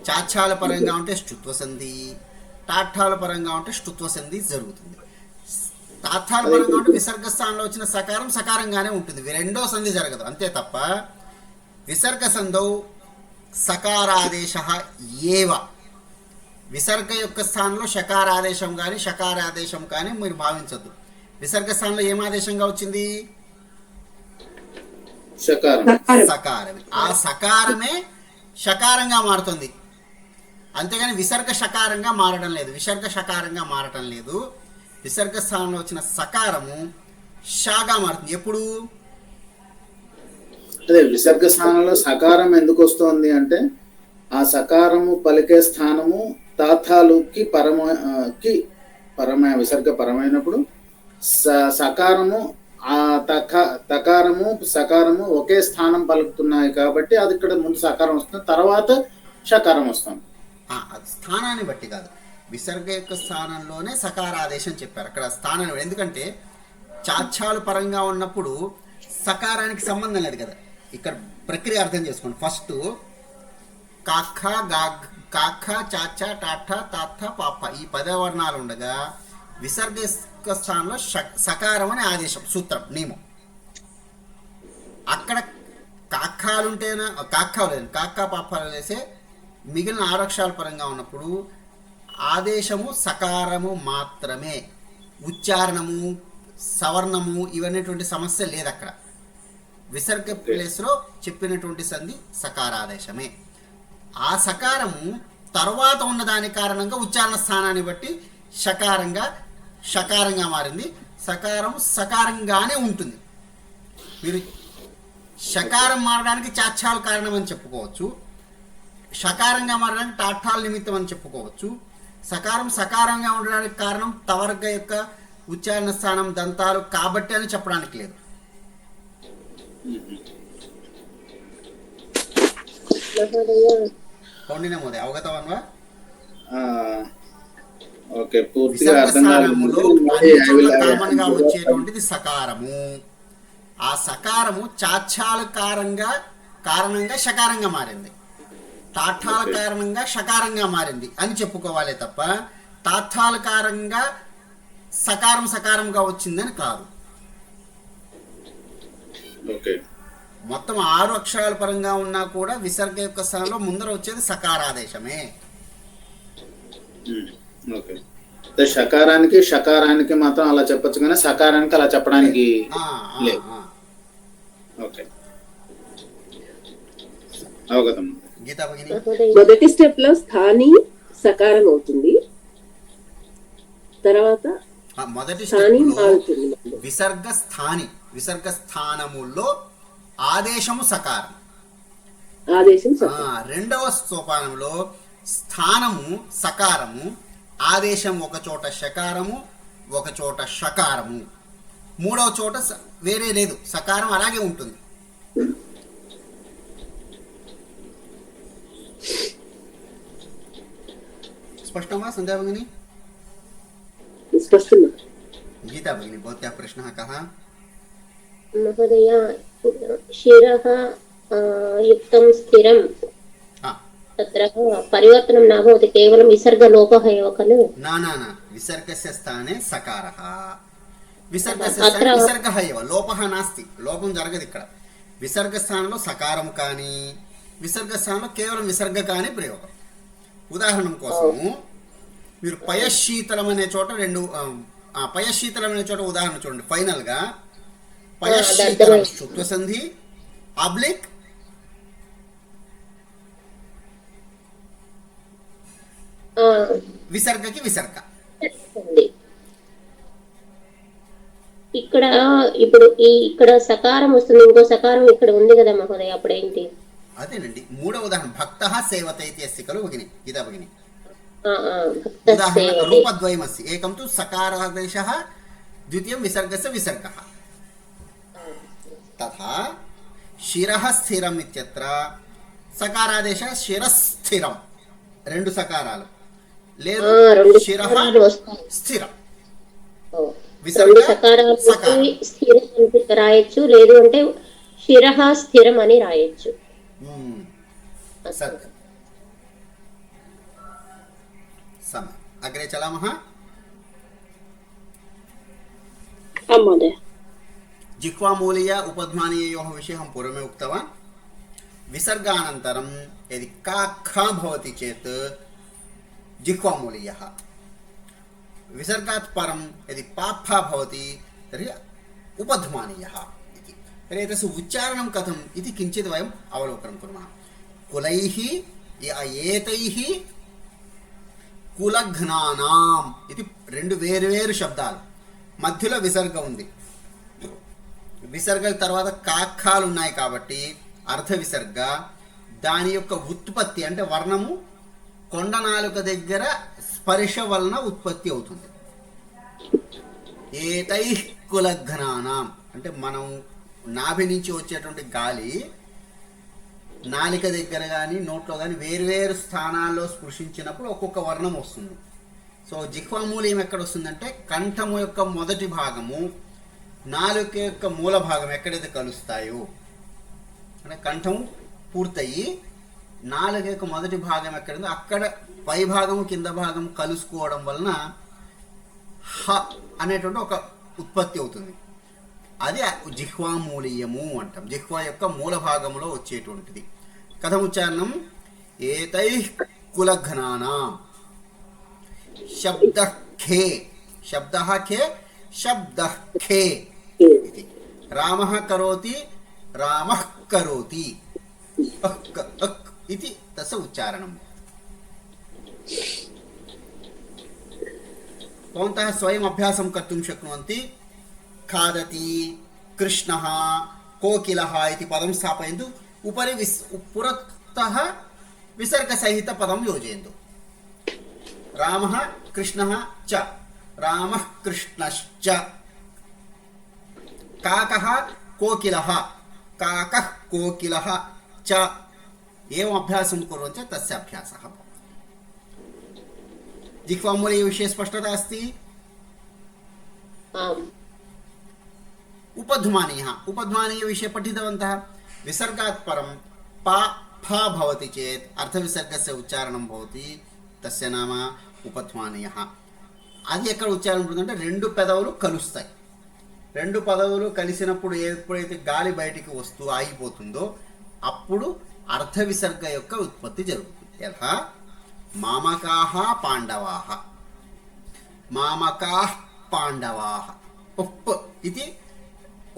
S2: చాఛాల పరంగా ఉంటే ష్టుత్వ సంధి, టాఠాల పరంగా ఉంటే ష్టుత్వ సంధి జరుగుతుంది. తాథాల పరంగా ఉంటే విసర్గ స్థానంలో వచ్చిన సకారం సకారంగానే ఉంటుంది, రెండో సంధి జరగదు. అంతే తప్ప విసర్గ సంధౌ సకారాదేశ ఏవ. విసర్గ యొక్క స్థానంలో షకారాదేశం కానీ షకారాదేశం కానీ మీరు భావించద్దు. విసర్గ స్థానంలో ఏం ఆదేశంగా వచ్చింది? సకారమే. ఆ సకారమే షకారంగా మారుతుంది, అంతేగాని విసర్గ షకారంగా మారడం లేదు, విసర్గ షకారంగా మారటం లేదు. విసర్గ స్థానంలో వచ్చిన సకారము షాగా మారుతుంది. ఎప్పుడు?
S6: అదే విసర్గ స్థానంలో సకారం ఎందుకు వస్తుంది అంటే ఆ సకారము పలికే స్థానము తాథాలుకి పరమ విసర్గ పరమైనప్పుడు సకారము ఆ తకారము సకారము ఒకే స్థానం పలుకుతున్నాయి కాబట్టి అది ఇక్కడ ముందు సకారం వస్తుంది, తర్వాత షకారం వస్తుంది.
S2: స్థానాన్ని బట్టి కాదు, విసర్గ యొక్క స్థానంలోనే సకారాదేశం చెప్పారు అక్కడ స్థానం. ఎందుకంటే చాఛాలు పరంగా ఉన్నప్పుడు సకారానికి సంబంధం లేదు కదా, ఇక్కడ ప్రక్రియ అర్థం చేసుకోండి. ఫస్ట్ కాఖ కాఖ చాచ టాఠ తాథ పాప ఈ 10 వర్ణాలు ఉండగా విసర్గ స్థానంలో సకారం అనే ఆదేశం, సూత్రం, నియమం. అక్కడ కాఖాలుంటేనా కాఖాలు లేదు, కాఖ పాపాలు వేసే మిగిలిన 6 అక్షరాల పరంగా ఉన్నప్పుడు ఆదేశము సకారము మాత్రమే, ఉచ్చారణము సవర్ణము ఇవనేటువంటి సమస్య లేదు. అక్కడ విసర్గ ప్లేస్లో చెప్పినటువంటి సంధి సకారాదేశమే. ఆ సకారము తర్వాత ఉన్న దాని కారణంగా ఉచ్చారణ స్థానాన్ని బట్టి షకారంగా మారింది. సకారము సకారంగానే ఉంటుంది. మీరు షకారం మారడానికి చాచ్చాలు కారణం అని చెప్పుకోవచ్చు, షకారంగా మారడానికి టాఠాల నిమిత్తం అని చెప్పుకోవచ్చు. సకారం సకారంగా ఉండడానికి కారణం తవర్గ యొక్క ఉచ్చారణ స్థానం దంతాలు కాబట్టి అని చెప్పడానికి లేదు. కౌండిన్య మోదయ అవగతవన్వా?
S6: ఓకే, పూర్తిగా అర్థం
S2: స్థానములో అన్ని చోట్ల కామన్ గా వచ్చేటువంటిది సకారము. ఆ సకారము చాచ్చాల కారణంగా షకారంగా మారింది, తాఠాల కారణంగా షకారంగా మారింది అని చెప్పుకోవాలి తప్ప తాథాల కారణంగా సకారంగా వచ్చిందని కాదు.
S6: ఓకే,
S2: మొత్తం 6 అక్షరాల పరంగా ఉన్నా కూడా విసర్గ యొక్క స్థానంలో ముందర వచ్చేది సకారాదేశమే.
S6: ఓకే, షకారానికి మాత్రం అలా చెప్పొచ్చు కానీ సకారానికి అలా చెప్పడానికి లేదు. ఓకే, అవగతం.
S2: గీతా భగిని,
S9: మొదటి స్టెప్ లో స్థాని సకారం అవుతుంది, తర్వాత
S2: మొదటి
S9: స్థాని
S2: స్టెప్
S9: మారుతుంది.
S2: విసర్గ స్థానములో ఆదేశము సకారం.
S9: ఆదేశం సకారం.
S2: రెండవ సోపానంలో స్థానము సకారము, ఆదేశం ఒక చోట షకారము ఒక చోట షకారము, మూడవ చోట వేరే లేదు, సకారం అలాగే ఉంటుంది. స్పష్టమా సంధ్యా భగిని?
S9: స్పష్టంగా.
S2: गीता भगिनी भवत्याः प्रश्नः कः?
S1: महोदय शिरः युक्तं स्थिरं तत्र परिवर्तनं न भवति, केवलं विसर्गलोपः एव खलु?
S2: न विसर्गस्य स्थाने सकारः, विसर्गस्य स्थाने विसर्गः एव, लोपः नास्ति, लोपं जरगदु इक्कड. विसर्गस्थानंलो सकारं कानि विसर्गस्थानंलो केवलं विसर्ग कानि प्रयोगं. उदाहरणं कोसमु మీరు పయశీతలం అనే చోట పయశీతలం అనే చోట ఉదాహరణ చూడండి. ఫైనల్ గా పయశీతలం శుత్వ సంధి అబ్లిక్ విసర్గకి విసర్గ.
S1: ఇక్కడ సకారం వస్తుంది, ఇంకో సకారం ఇక్కడ ఉంది కదా మహోదయ, అప్పుడేంటి?
S2: అదేనండి మూడవ ఉదాహరణ భక్తః సేవతే ఇతి అస్తి ఖలు భగిని, గీతా భగిని. रूपद्वयमस्ति, एकं तु सकारादेशः, द्वितीयं विसर्गस्य विसर्गः. तथा शिरः स्थिरम् इत्यत्र सकारादेशः शिरस्थिरं, రెండు సకారాలు లేదు, శిరః స్థిరం, విసర్గ సకారం
S1: స్థిరం అని రాయొచ్చు, లేదు అంటే శిరః స్థిరం అని రాయొచ్చు.
S2: సత్యం. अग्रे चलामः. जिह्वामूलीय उपध्मानीयोः विषये अहं पूर्वमेव उक्तवान्. विसर्गानन्तरं यदि का ख भवति चेत् जिह्वामूलीयः, विसर्गात् परं यदि पाफा भवति तर्हि उपध्मानीयः इति. तर्हि एतस्य उच्चारणं कथम् इति किञ्चित् वयम् अवलोकनं कुर्मः. कुलैः एतैः కులఘ్నానాం ఇది రెండు వేరు శబ్దాలు, మధ్యలో విసర్గ ఉంది. విసర్గ తర్వాత కాఖాలు ఉన్నాయి కాబట్టి అర్ధ విసర్గ, దాని యొక్క ఉత్పత్తి అంటే వర్ణము కొండ నాలుక దగ్గర స్పర్శ వలన ఉత్పత్తి అవుతుంది. ఏతై కులఘ్నానాం అంటే మనం నాభి నుంచి వచ్చేటువంటి గాలి నాలిక దగ్గర కానీ నోట్లో కానీ వేరువేరు స్థానాల్లో స్పృశించినప్పుడు ఒక్కొక్క వర్ణం వస్తుంది. సో జిహ్వామూల్యం ఎక్కడ వస్తుందంటే కంఠము యొక్క మొదటి భాగము నాలుక యొక్క మూల భాగం ఎక్కడైతే కలుస్తాయో అంటే కంఠం పూర్తయి నాలుగు యొక్క మొదటి భాగం ఎక్కడుందో అక్కడ పై భాగము కింద భాగం కలుసుకోవడం వలన హ అనేటువంటి ఒక ఉత్పత్తి అవుతుంది. అది జిహ్వామూలీయము అంటాం. జిహ్వా యొక్క మూల భాగంలో వచ్చేటువంటిది. కథం ఉచ్చారణం ఏతై కులఘ్నానాం శబ్ద ఖే శబ్ద ఖే శబ్ద ఖే ఇది రామః కరోతి రామః కరోతి అక్ అక్ ఇది తస్య ఉచ్చారణం. भवन्तः स्वयम् अभ्यासं कर्तुं शक्नुवन्ति. खादति, कृष्णः, कोकिलः इति पदं स्थापयन्तु. उपरि पुरतः विसर्गसहितपदं योजयन्तु. रामः कृष्णः च, रामः कृष्णश्च. काकः कोकिलः, काकः कोकिलः च. एवम् अभ्यासं कुर्वन्ति चेत् तस्य अभ्यासः भवति. जिह्वामूलीय विषये स्पष्टता अस्ति. उपध्मानीयः उपध्मानीय विषये पठितवन्तः. विसर्गात् परं पा फ भवति चेत् अर्थविसर्गस्य उच्चारणं भवति. तस्य नाम उपध्मानीयः. అది ఎక్కడ ఉచ్చారణ ఉంటుందంటే రెండు పెదవులు కలుస్తాయి. రెండు పెదవులు కలిసినప్పుడు ఎప్పుడైతే గాలి బయటికి వస్తూ ఆగిపోతుందో అప్పుడు అర్థ విసర్గ యొక్క ఉత్పత్తి జరుగుతుంది. యథా మామకాః పాండవాః, మామకాః పాండవాః. ఉప్ ఇది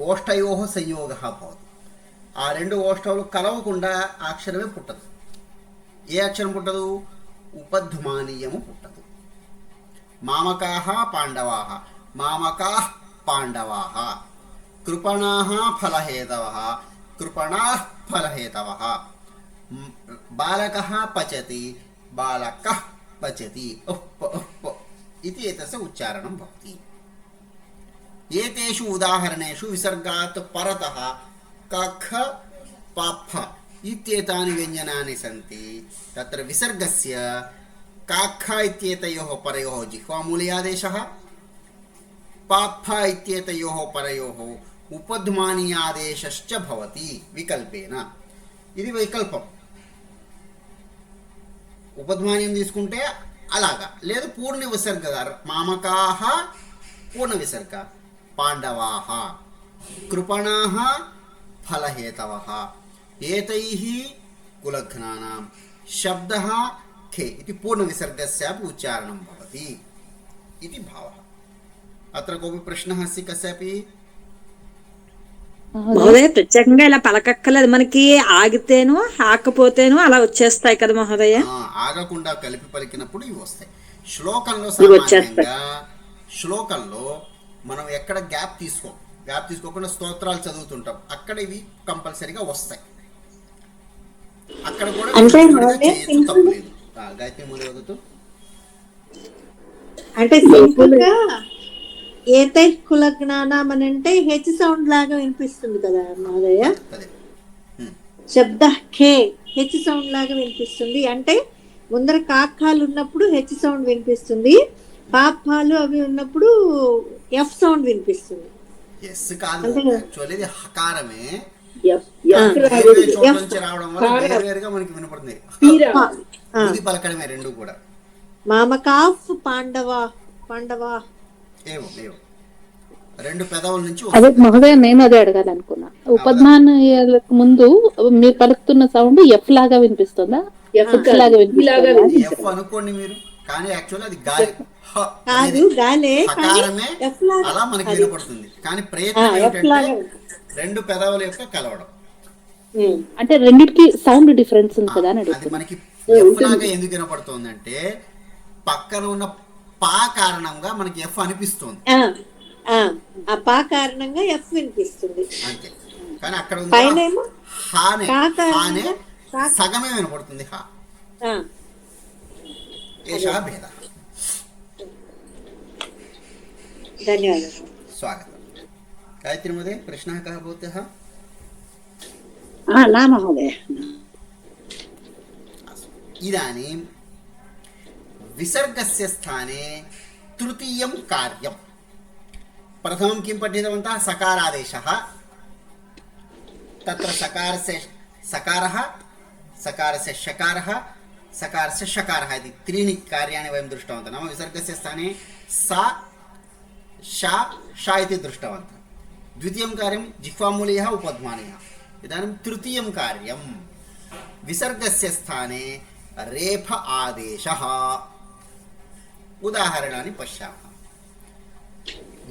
S2: ఓష్టయోః సంయోగः భవతి. ఆ రెండు ఓష్టవులు కలవకుండా ఆ అక్షరమే పుట్టదు. ఏ అక్షరం పుట్టదు? ఉపధ్మానీయము పుట్టదు. మామకాః పాండవాః, మామకాః పాండవాః. కృపణాః ఫలహేతవః, కృపణాః ఫలహేతవః. బాలకः పచతి, బాలకः పచతి. ఉప్ ఉప్ इति एतस्य उच्चारणं भवति. एतेषु उदाहरणेषु विसर्गात् परतः कख पफ इत्येतानि व्यञ्जनानि सन्ति. तत्र विसर्गस्य काख इत्येतयोः परयोः जिह्वामूलीयादेशः, पाफ इत्येतयोः परयोः उपध्मानीयादेशश्च भवति विकल्पेन. ఇది వైకల్పం. ఉపధ్మానీయం తీసుకుంటే అలాగా, లేదు పూర్ణ విసర్గ. మామకాః పూర్ణ విసర్గ, పాండవాః, కృపణాః ఫలహేతవః, ఏతైః కులఘ్నానాం శబ్దः ఖే ఇది పూర్ణ విసర్గస్యాపి ఉచ్చారణం భవతి ఇది భావः. అత్ర కోపి ప్రశ్నः अस्ति కస్యాపి?
S10: మహోదయ ప్రత్యేకంగా ఇలా పలకక్కలేదు, మనకి ఆగితేను ఆకపోతేను అలా వచ్చేస్తాయి కదా మహోదయ.
S2: ఆగకుండా కలిపి పలికినప్పుడు ఇవి వస్తాయి. శ్లోకంలో సామాన్యంగా శ్లోకంలో మనం ఎక్కడ గ్యాప్ తీసుకోకుండా స్తోత్రాలు చదువుతుంటాం, అక్కడ ఇవి కంపల్సరీగా వస్తాయి. అక్కడ కూడా చేయొచ్చు, తప్పలేదు. గాయత్రి మొదలు.
S11: అంటే సింపుల్ గా ఏతై కులజ్ఞానం అని అంటే హెచ్ సౌండ్ లాగా వినిపిస్తుంది కదా మహోదయ. శబ్ద ఖే హెచ్ సౌండ్ లాగా వినిపిస్తుంది. అంటే ముందర కాకాలు ఉన్నప్పుడు హెచ్ సౌండ్ వినిపిస్తుంది, పాపాలు అవి ఉన్నప్పుడు ఎఫ్ సౌండ్ వినిపిస్తుంది.
S2: ఎస్ కాదు, యాక్చువల్లీ ఇది హకారమే. రావడం వల్ల వేరువేరుగా మనకి వినపడుతుంది. పలకడమే రెండు కూడా.
S11: మామకాఫ్ పాండవా పాండవా
S2: ఏవో రెండు పెదవుల నుంచి.
S12: అదే మహోదయ, నేను అదే అడగాలనుకున్నా. ఉపధ్మానీయాలకు ముందు మీరు పలుకుతున్న సౌండ్ ఎఫ్ లాగా వినిపిస్తుందా? ఎఫ్
S2: అనుకోండి మీరు, కానీ యాక్చువల్లీ అది గాలి హకారమే అలా మనకి వినపడుతుంది. కానీ ప్రయత్నం ఏంటంటే రెండు పెదవుల యొక్క కలవడం.
S12: అంటే రెండిటికి సౌండ్ డిఫరెన్స్ ఉంది కదా అని
S2: అది మనకి ఎఫ్ లాగా ఎందుకు వినపడుతుంది అంటే పక్కన ఉన్న పా కారణంగా మనకి ఎఫ్ అనిపిస్తుంది.
S11: ఆ పా కారణంగా ఎఫ్ వినిపిస్తుంది
S2: అంతే. కానీ అక్కడ హానే సగమే వినపడుతుంది. హా ఏషా భేద.
S11: ధన్యవాదాలు.
S2: స్వాగతం. గాయత్రి మहोदय, प्रश्नः कः भवतः?
S3: न महोदय.
S2: इदानीं विसर्गस्य स्थाने तृतीयं कार्यं. प्रथमं किं पठितवन्तः? सकारादेशः. तत्र सकारस्य सकारः, सकारस्य शकारः, सकारस्य शकारः इति त्रीणि कार्याणि वयं दृष्टवन्तः। नाम विसर्गस्य स्थाने सा शा शा इति दृष्टवन्तः। द्वितीयं कार्यं जिह्वामूलीयः उपध्मानीयः। इदानीं तृतीयं कार्यं विसर्गस्य स्थाने रेफ आदेशः। उदाहरणानि पश्यामः।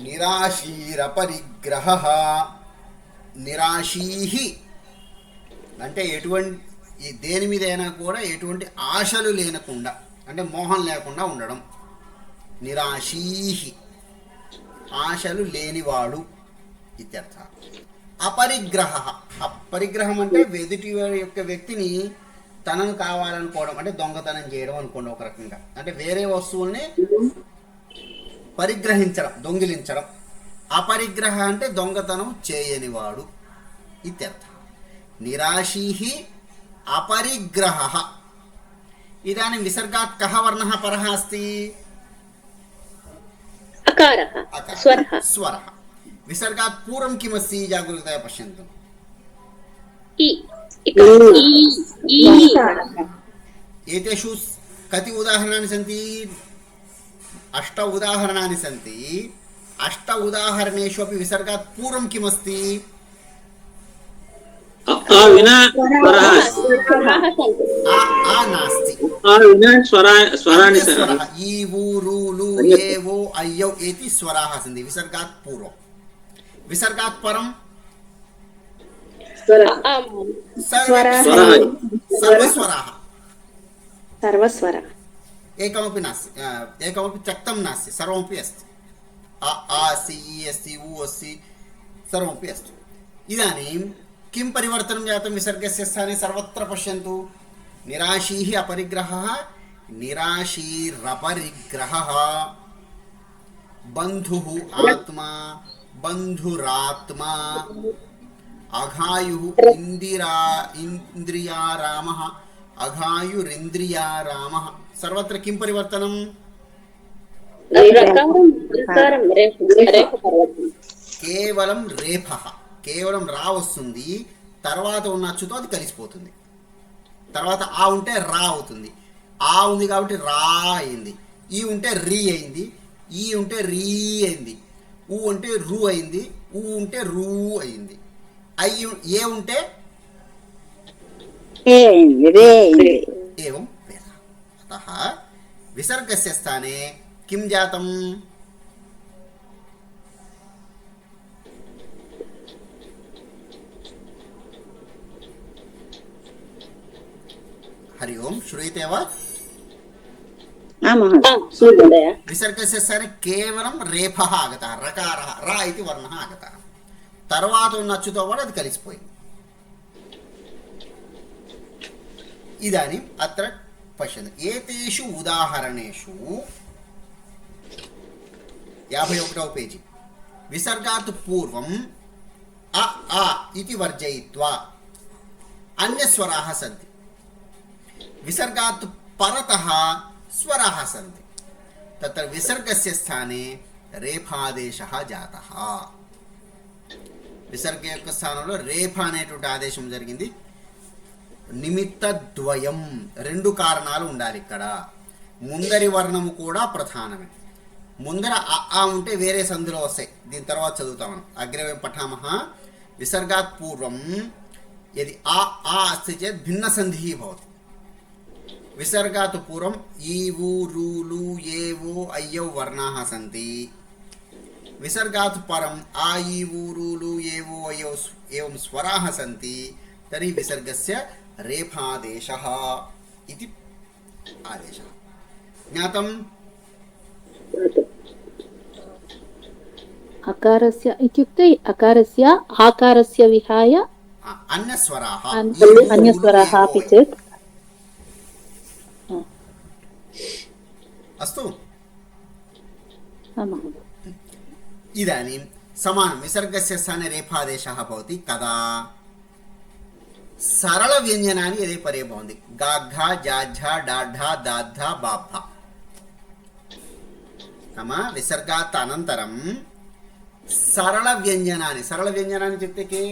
S2: निराशीरपरिग्रहः, నిరాశీః అంటే ఎటువంటి దేని మీదైనా కూడా ఎటువంటి ఆశలు లేనకుండా అంటే మోహం లేకుండా ఉండడం. నిరాశీః ఆశలు లేనివాడు ఇత్యర్థ. అపరిగ్రహ, అపరిగ్రహం అంటే ఎదుటి యొక్క వ్యక్తిని తనను కావాలనుకోవడం అంటే దొంగతనం చేయడం అనుకోండి ఒక రకంగా. అంటే వేరే వస్తువుల్ని పరిగ్రహించడం, దొంగిలించడం. అపరిగ్రహ అంటే దొంగతనం చేయనివాడు ఇత్యర్థ. నిరాశీః अपरिग्रहः. इदानीं विसर्गात् कः वर्णः परः अस्ति?
S1: अकारः, स्वरः.
S2: स्वरः. विसर्गात् पूर्वं किमस्ति? जागरूकतया पश्यन्तु.
S1: इ.
S2: एतेषु कति उदाहरणानि सन्ति? 8 उदाहरणानि सन्ति. 8 उदाहरणेषु अपि विसर्गात् पूर्वं किमस्ति?
S4: विना स्वरः
S2: नास्ति.
S4: विना स्वराणि
S2: स्वरः ई ऊ रू लु ए वो अय्यौ इति स्वराः सन्ति विसर्गात् पूर्वं. विसर्गात् परं सर्वस्वराः. एकमपि नास्ति, एकमपि त्यक्तं नास्ति, सर्वमपि अस्ति. अ अस्ति, इ अस्ति, उ अस्ति, सर्वमपि अस्ति. इदानीं किं परिवर्तनं जातं विसर्गस्य स्थाने? सर्वत्र पश्यन्तु. निराशीः अपरिग्रहः, निराशीरपरिग्रहः. बन्धुः आत्मा, बन्धुरात्मा. अघायुः इन्द्रियारामः, अघायुरिन्द्रियारामः. सर्वत्र किं परिवर्तनं? కేవలం రేఫః, కేవలం రా వస్తుంది. తర్వాత ఉన్న అచ్చుతో అది కలిసిపోతుంది. తర్వాత ఆ ఉంటే రా అవుతుంది. ఆ ఉంది కాబట్టి రా అయింది. ఈ ఉంటే రీ అయింది. ఈ ఉంటే రీ అయింది. ఊ ఉంటే రు అయింది. ఊ ఉంటే రూ అయింది. ఏ ఉంటే ఏవం వేద. అతః విసర్గస్య స్థానే किं जातम्? हरि ओम, श्रूयते वा? विसर्गस्य स्थाने केवलं रेफः आगतः, रकारः, रा इति वर्णः आगतः. తర్వాత ఉన్న అచ్చుతో పాటు అది కలిసిపోయింది. ఇదాनीं अत्र पश्यन्तु. एतेषु उदाहरणेषु 51వ పేజీ. विसर्गात् पूर्वं अ आ इति वर्जयित्वा अन्यस्वराः सन्ति. विसर्गात् परतः स्वराः सन्ति. तत्र विसर्गस्य स्थाने रेफादेशः जातः. విసర్గ యొక్క స్థానంలో రేఫ అనేటువంటి ఆదేశం జరిగింది. నిమిత్తద్వయం, 2 కారణాలు ఉండాలి ఇక్కడ. ముందరి వర్ణము కూడా ప్రధానమే. ముందర ఆ ఉంటే వేరే సంధిలో వస్తాయి. దీని తర్వాత చదువుతాం మనం. అగ్రే వయం పఠామః. విసర్గాత్ పూర్వం యది ఆ అస్తి చేత్ భిన్న సంధిః భవతి. విసర్గాత్ పూర్వం ఈ ఊ రు లు ఏ ఓ అయ్యౌ వర్ణాः సంతి. విసర్గాత్ పరం ఆ ఈ ఊ రు లు ఏ ఓ అయ్యౌ ఏవం స్వరాः సంతి. तर्हि विसर्गस्य रेफादेशः इति आदेशः ज्ञातम्.
S12: अकारस्य इत्युक्ते अकारस्य आकारस्य विहाय
S2: अन्यस्वराः
S12: अपि चेत्
S2: अस्तु. इदानीं समानं विसर्गस्य स्थाने रेफादेशः भवति कदा? सरल व्यंजनानि यदि परे भवन्ति. गाघा जाझा डाढा दाधा बाभा. नाम विसर्गात् अनन्तरं सरल व्यंजनानि. सरल व्यंजनानि इत्युक्ते के?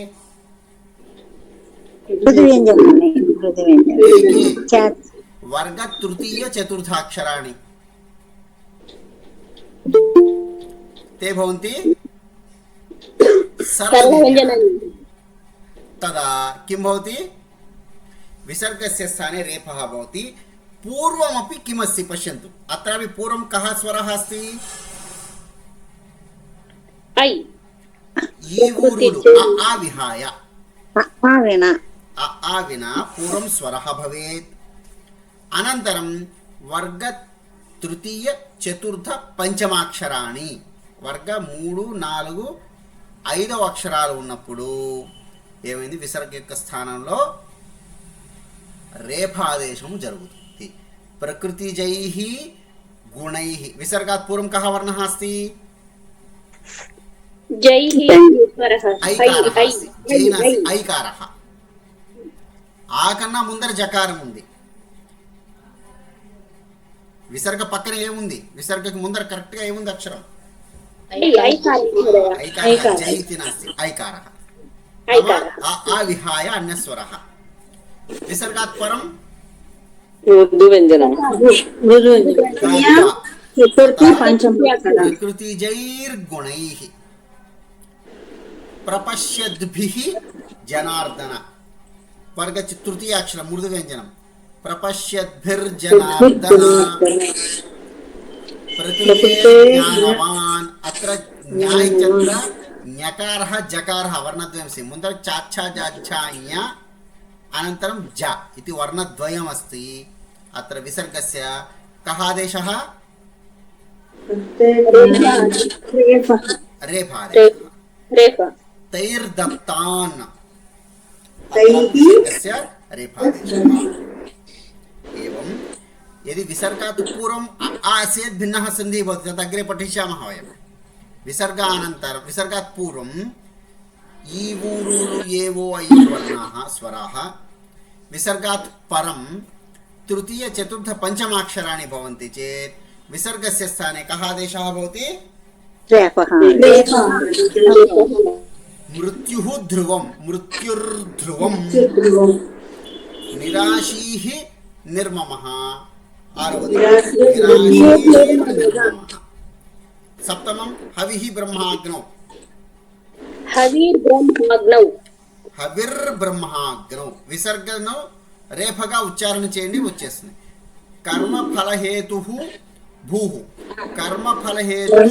S3: మృదు వ్యంజనాన్ని మృదు వ్యంజనం
S2: వర్గ తృతీయ చతుర్థాక్షరాణి ते भवन्ति
S1: सर्वव्यञ्जनानि।
S2: तदा किं भवति विसर्गस्य स्थाने रेफः भवति। पूर्वमपि किमस्ति पश्यन्तु, अत्रापि पूर्वं कः स्वरः अस्ति?
S1: ऐ
S2: आ विहाय आ विना पूर्वं स्वरः भवेत्। अनन्तरं वर्ग तृतीय चतुर्थ పంచమాక్షరాణి వర్గ 3 4 5వ అక్షరాలు ఉన్నప్పుడు ఏమైంది? విసర్గ యొక్క స్థానంలో రేఫాదేశం జరుగుతుంది. ప్రకృతిజైః గుణైః విసర్గాత్ పూర్వం కः వర్ణः अस्ति?
S1: జైః స్వరః
S2: ఐకారः. ఆ కన్నా ముందర జకారం ఉంది. విసర్గ పక్కన ఏముంది? విసర్గకి ముందర కరెక్ట్ గా ఏముంది అక్షరం? జైతి నాస్తి ఐకారः. ఆ విహాయ అన్యస్వరः. విసర్గాత్ పరం
S9: మృదు వ్యంజనం
S2: ప్రకృతిజైర్గుణైః ప్రపశ్యద్భిః జనార్దన వర్గ తృతీయ అక్షరం మృదు వ్యంజనం. ప్రపశ్యద్భిర్జనార్దన ప్రతిజ్ఞానవాన్. అత్ర జ్ఞా ఇత్యత్ర ఞకారः జకారः వర్ణద్వయంసి. ముందర చాఛా జాఛా ఞ అనంతరం జ ఇది వర్ణద్వయం अस्ति. అత్ర విసర్గస్య కः ఆదేశः?
S1: रेफ
S2: तैर्दत्तान् विसर्गस्य रेफादेशः. एवं यदि विसर्गात् पूर्वम् आसीत् भिन्नः सन्धिः भवति तत् अग्रे पठिष्यामः वयं. विसर्गानन्तरं विसर्गात् पूर्वं ईवूरुलु एवो अयं वर्णाः स्वराः. विसर्गात् परं तृतीय चतुर्थ पञ्चमाक्षराणि भवन्ति चेत् विसर्गस्य स्थाने कः आदेशः भवति? मृत्युः ध्रुवं मृत्युर्ध्रुवं निराशीः निर्ममः. सप्तमं हविः ब्रह्माग्नौ हविर्ब्रह्माग्नौ విసర్గను రేఫగా ఉచ్చారణ చేయండి వచ్చేస్తుంది. కర్మ ఫలహేతుః భూః కర్మ ఫలహేతుః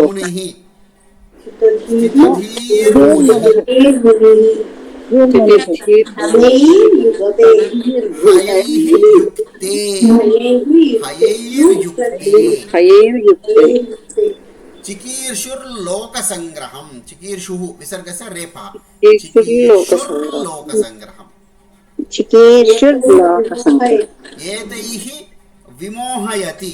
S2: మునిః చికీర్షుర్లోక సంగ్రహం. చికీర్షుః విసర్గస్య రేఫः. చికీర్షుర్లోక సంగ్రహం. ఏతైః విమోహయతి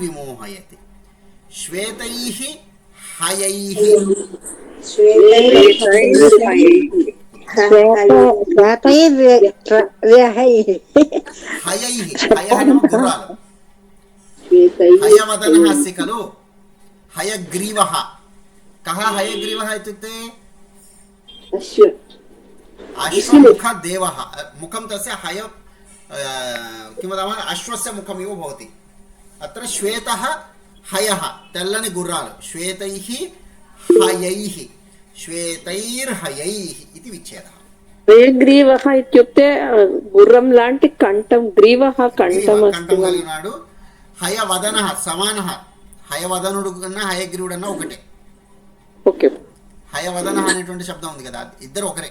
S2: విమోహయతి. శ్వేతైః హయైః హయైః హయః గుర్రాలు. హయవదనः अस्ति खलु हयग्रीवः. कः हयग्रीवः इत्युक्ते अश्वमुखदेवः. मुखं तस्य हय किं वदामः अश्वस्य मुखमिव भवति. अत्र श्वेतः हयः तेल्लनि गुर्रालु. श्वेतैः हयैः श्वेतैर्हयैः इति विच्छेदः.
S9: హయగ్రీవః ఇత్యుక్తే గుర్రం లాంటి కంఠం. గ్రీవः కంఠం
S2: కలిగినాడు. హయవదనः సమానः. హయవదనుడు కన్నా హయగ్రీవుడన్నా ఒకటే.
S9: ఓకే.
S2: హయవదనः అనేటువంటి శబ్దం ఉంది కదా, ఇద్దరు ఒకరే.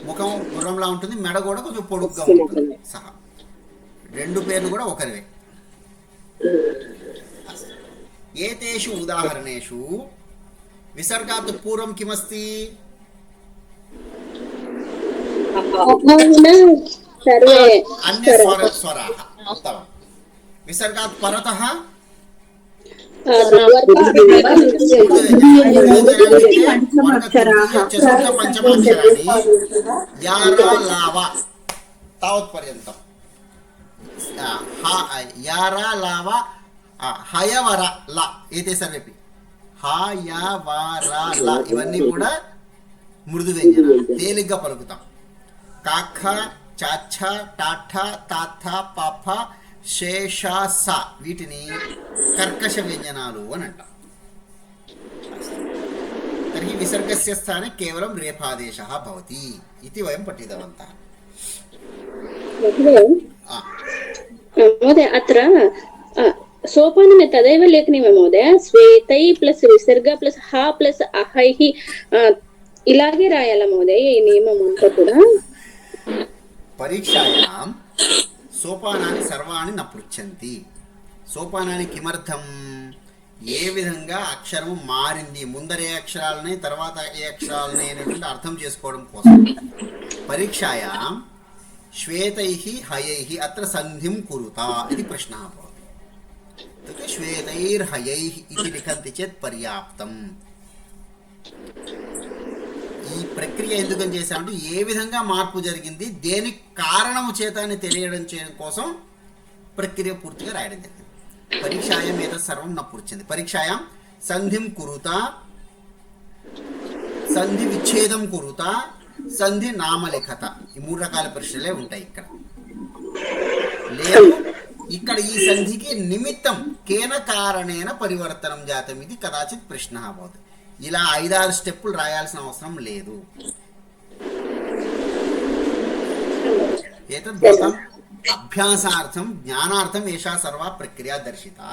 S2: ముఖం గుర్రంలా ఉంటుంది, మెడ కూడా కొంచెం పొడుగ్గా ఉంటుంది సహా. రెండు పేర్లు కూడా ఒకరివే. ఏతేషు ఉదాహరణేషు విసర్గాత్ పూర్వం కిమస్తి? अन्य स्वराः. उत्तमं. विसर्गात् परतः चतुर्थ पंचमाक्षराणि यारा लावा तावत्पर्यन्तं. यारा लावा హయవర ల ఏతే సర్వేపి హయవర ల ఇవన్నీ కూడా మృదు వ్యంజనాలు, తేలిగ్గా పలుకుతాం. కాఖ చాఛ టాఠ తాథ పాఫ శేష స వీటిని కర్కశ వ్యంజనాలు అని అంటాం. తర్హి విసర్గస్య స్థానే కేవలం రేఫాదేశः భవతి इति वयं पठितवन्तः.
S1: महोदय अत्र सोपानमे तदेव लेखनीयं महोदय. श्वेतै प्लस विसर्ग प्लस हा प्लस अहैः इलागे रायाला महोदय ఈ నియమం అంతా కూడా.
S2: परीक्षायां सोपानानि सर्वाणि न पृच्छन्ति. సోపానాన్ని కిమర్థం, ఏ విధంగా అక్షరము మారింది, ముందర ఏ అక్షరాలని తర్వాత ఏ అక్షరాలని అనేటువంటి అర్థం చేసుకోవడం కోసం. పరీక్షాయాం శ్వేతైః హయైః అత్ర సంధిం కురుతా ఇది ప్రశ్నः భవతి. ఇత్యుక్తే శ్వేతైర్హయైః ఇది లిఖन्ति చేత్ పర్యాప్తం. ఈ ప్రక్రియ ఎందుకని చేశామంటే ఏ విధంగా మార్పు జరిగింది, దేని కారణము చేత అని తెలియడం చేయడం కోసం ప్రక్రియ పూర్తిగా రాయడం జరిగింది. పరీక్షాయాం ఏతత్ సర్వం న పృచ్ఛంతి. పరీక్షాయాం సంధిం కురుతా, సంధి విచ్ఛేదం కురుతా, సంధి నామలిఖత, ఈ 3 రకాల ప్రశ్నలే ఉంటాయి ఇక్కడ. లేదు ఇక్కడ ఈ సంధికి నిమిత్తం కేన కారణేన పరివర్తనం జాతం ఇది కదాచిత్ ప్రశ్నः భవతి. ఇలా 5-6 స్టెప్పులు రాయాల్సిన అవసరం లేదు. ఏతద్ భవతాం అభ్యాసార్థం జ్ఞానార్థం ఏషా సర్వా ప్రక్రియ దర్శితా.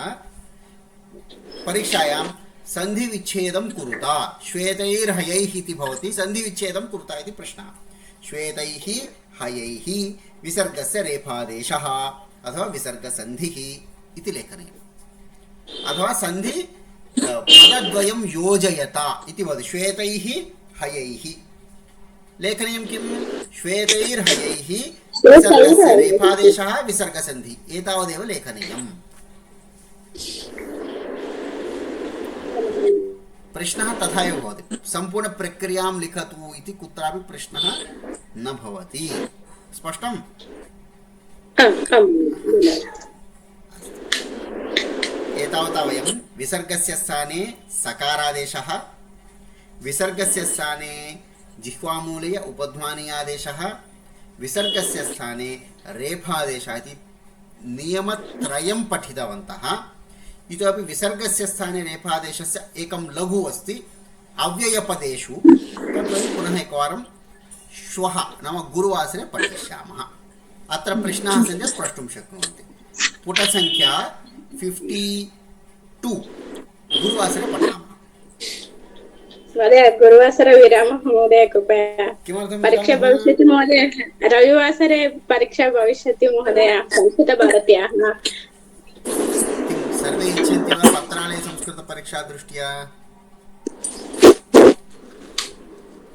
S2: పరీక్షాయాం సంధి విచ్ఛేదం కురుతా శ్వేతైర్హయైః ఇతి భవతి. సంధి విచ్ఛేదం కురుతా ఇది ప్రశ్నः. శ్వేతైః హయైః విసర్గస్య రేఫాదేశः అథవా విసర్గసంధిः इति लेखनीयम्. अथवा संधि पदद्वयं योजयता इति वद. श्वेतैः हयैः लेखनीयं किं, श्वेतैर्हयैः विसर्गस्य रेफादेशः विसर्गसन्धि एतावदेव लेखनीयम्. प्रश्नः तथा एव भवति. सम्पूर्णप्रक्रियां लिखतु इति कुत्रापि प्रश्नः न भवति. स्पष्टम्? एतावता वयं विसर्गस्य स्थाने सकारादेशः, विसर्गस्य स्थाने जिह्वामूलीय उपध्मानी आदेशः, विसर्गस्य स्थाने रेफादेशः इति नियमत्रयं पठितवन्तः. इतोपि विसर्गस्य स्थाने रेफादेशस्य एकं लघु अस्ति अव्ययपदेषु. तत् वयं पुनः एकवारं श्वः नाम गुरुवासरे पठिष्यामः. अत्र प्रश्नाः सन्ति चेत् प्रष्टुं शक्नुवन्ति. पुटसङ्ख्या 52 गुरुवासरे पठामः.
S1: महोदय गुरुवासरे विरामः महोदय कृपया. परीक्षा भविष्यति महोदय. रविवासरे परीक्षा भविष्यति महोदय संस्कृतभारत्याः.
S2: सर्वे इच्छन्ति वा पत्रालये संस्कृतपरीक्षा दृष्ट्या?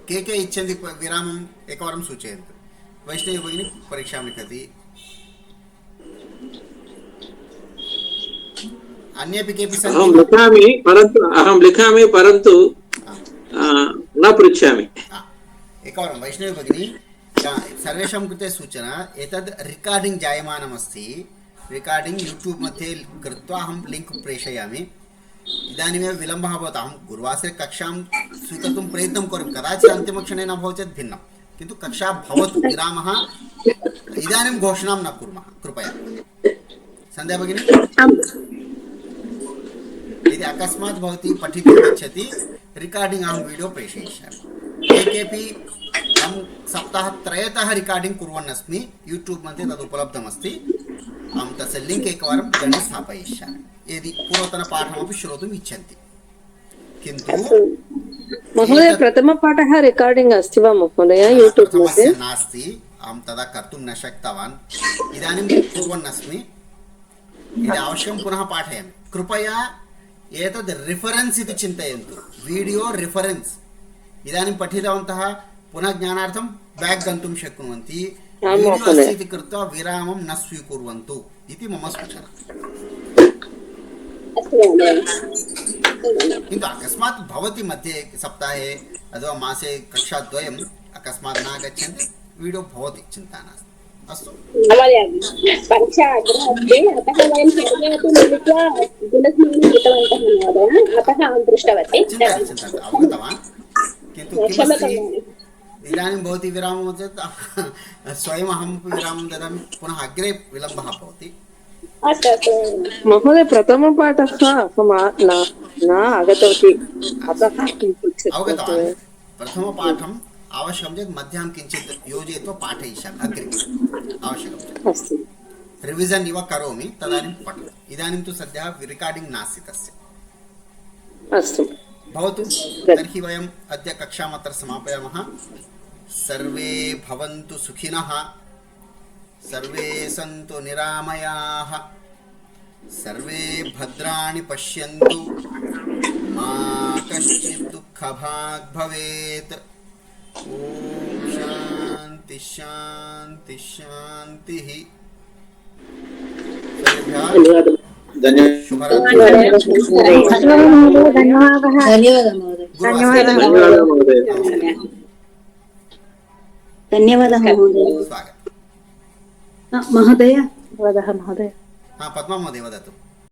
S2: के इच्छन्ति विरामम् एकवारं सूचयन्तु. वैष्णवी भगिनी परीक्षां लिखति. अन्येपि केपि सन्ति?
S4: अहं लिखामि परन्तु न पृच्छामि.
S2: एकवारं वैष्णवी भगिनी सर्वेषां कृते सूचना. एतद् रिकार्डिङ्ग् जायमानमस्ति. रिकार्डिङ्ग् यूट्यूब् मध्ये कृत्वा अहं लिङ्क् प्रेषयामि. इदानीमेव विलम्बः भवति. अहं गुरुवासरे कक्षां स्वीकर्तुं प्रयत्नं करोमि. कदाचित् अन्तिमक्षणे न भवति चेत् भिन्नं, किन्तु कक्षा भवतु. विरामः इदानीं घोषणां न कुर्मः कृपया. सन्ध्या भगिनी, यदि अकस्मात् भवती पठितुं गच्छति रिकार्डिङ्ग् अहं वीडियो प्रेषयिष्यामि. केपि अहं सप्ताहत्रयतः रिकार्डिङ्ग् कुर्वन् अस्मि. यूट्यूब् मध्ये तद् उपलब्धमस्ति. अहं तस्य लिङ्क् एकवारं गणे स्थापयिष्यामि यदि पूर्वतनपाठमपि श्रोतुम् इच्छन्ति. किन्तु
S9: महोदय प्रथमपाठः रिकार्डिङ्ग् अस्ति वा महोदय यूट्यूब् मध्ये?
S2: नास्ति. अहं तदा कर्तुं न शक्तवान्. इदानीं कुर्वन् अस्मि. यदि आवश्यकं पुनः पाठयामि. कृपया एतद् रिफरेन्स् इति चिन्तयन्तु. वीडियो रिफरेन्स्. इदानीं पठितवन्तः पुनः ज्ञानार्थं बैक् गन्तुं शक्नुवन्ति. वीडियो अस्ति इति कृत्वा विरामं न स्वीकुर्वन्तु इति मम सूचना. किन्तु अकस्मात् भवति मध्ये सप्ताहे अथवा मासे कक्षाद्वयम् अकस्मात् न आगच्छन्ति वीडियो भवति, चिन्ता नास्ति. अस्तु
S1: महोदय परीक्षा अग्रे अस्ति अतः वयं सर्वे अपि मिलित्वा दिनस्नानं कृतवन्तः महोदय अतः अहं पृष्टवती
S2: चिन्ता चिन्ता अवगतवान् किन्तु
S1: क्षम्यतां
S2: किमस्ति
S1: महोदय।
S2: इदानीं भवती विरामं चेत् स्वयम् अहं विरामं ददामि पुनः अग्रे विलम्बः भवति
S1: अस्तु अस्तु
S9: महोदय प्रथमपाठः अहं न आगतवती अतः
S2: अवगतवान् प्रथमपाठम् आवश्यकं चेत् मध्याह्नं किञ्चित् योजयित्वा पाठयिष्यामि अग्रे आवश्यकं चेत्
S9: अस्तु
S2: रिविजन् इव करोमि तदानीं पठतु इदानीं तु सद्यः रिकार्डिङ्ग् नास्ति तस्य
S9: अस्तु
S2: भवतु तर्हि वयम् अद्य कक्षाम् अत्र समापयामः सर्वे भवन्तु सुखिनः सर्वे सन्तु निरामयाः सर्वे भद्राणि पश्यन्तु मा कश्चित् दुःखभाग् भवेत् ॐ शान्ति शान्ति शान्तिः
S11: ధన్యవాదాలు మహోదయ
S5: మహోదయ
S12: वदः महोदय
S2: पद्मा महोदय वदतु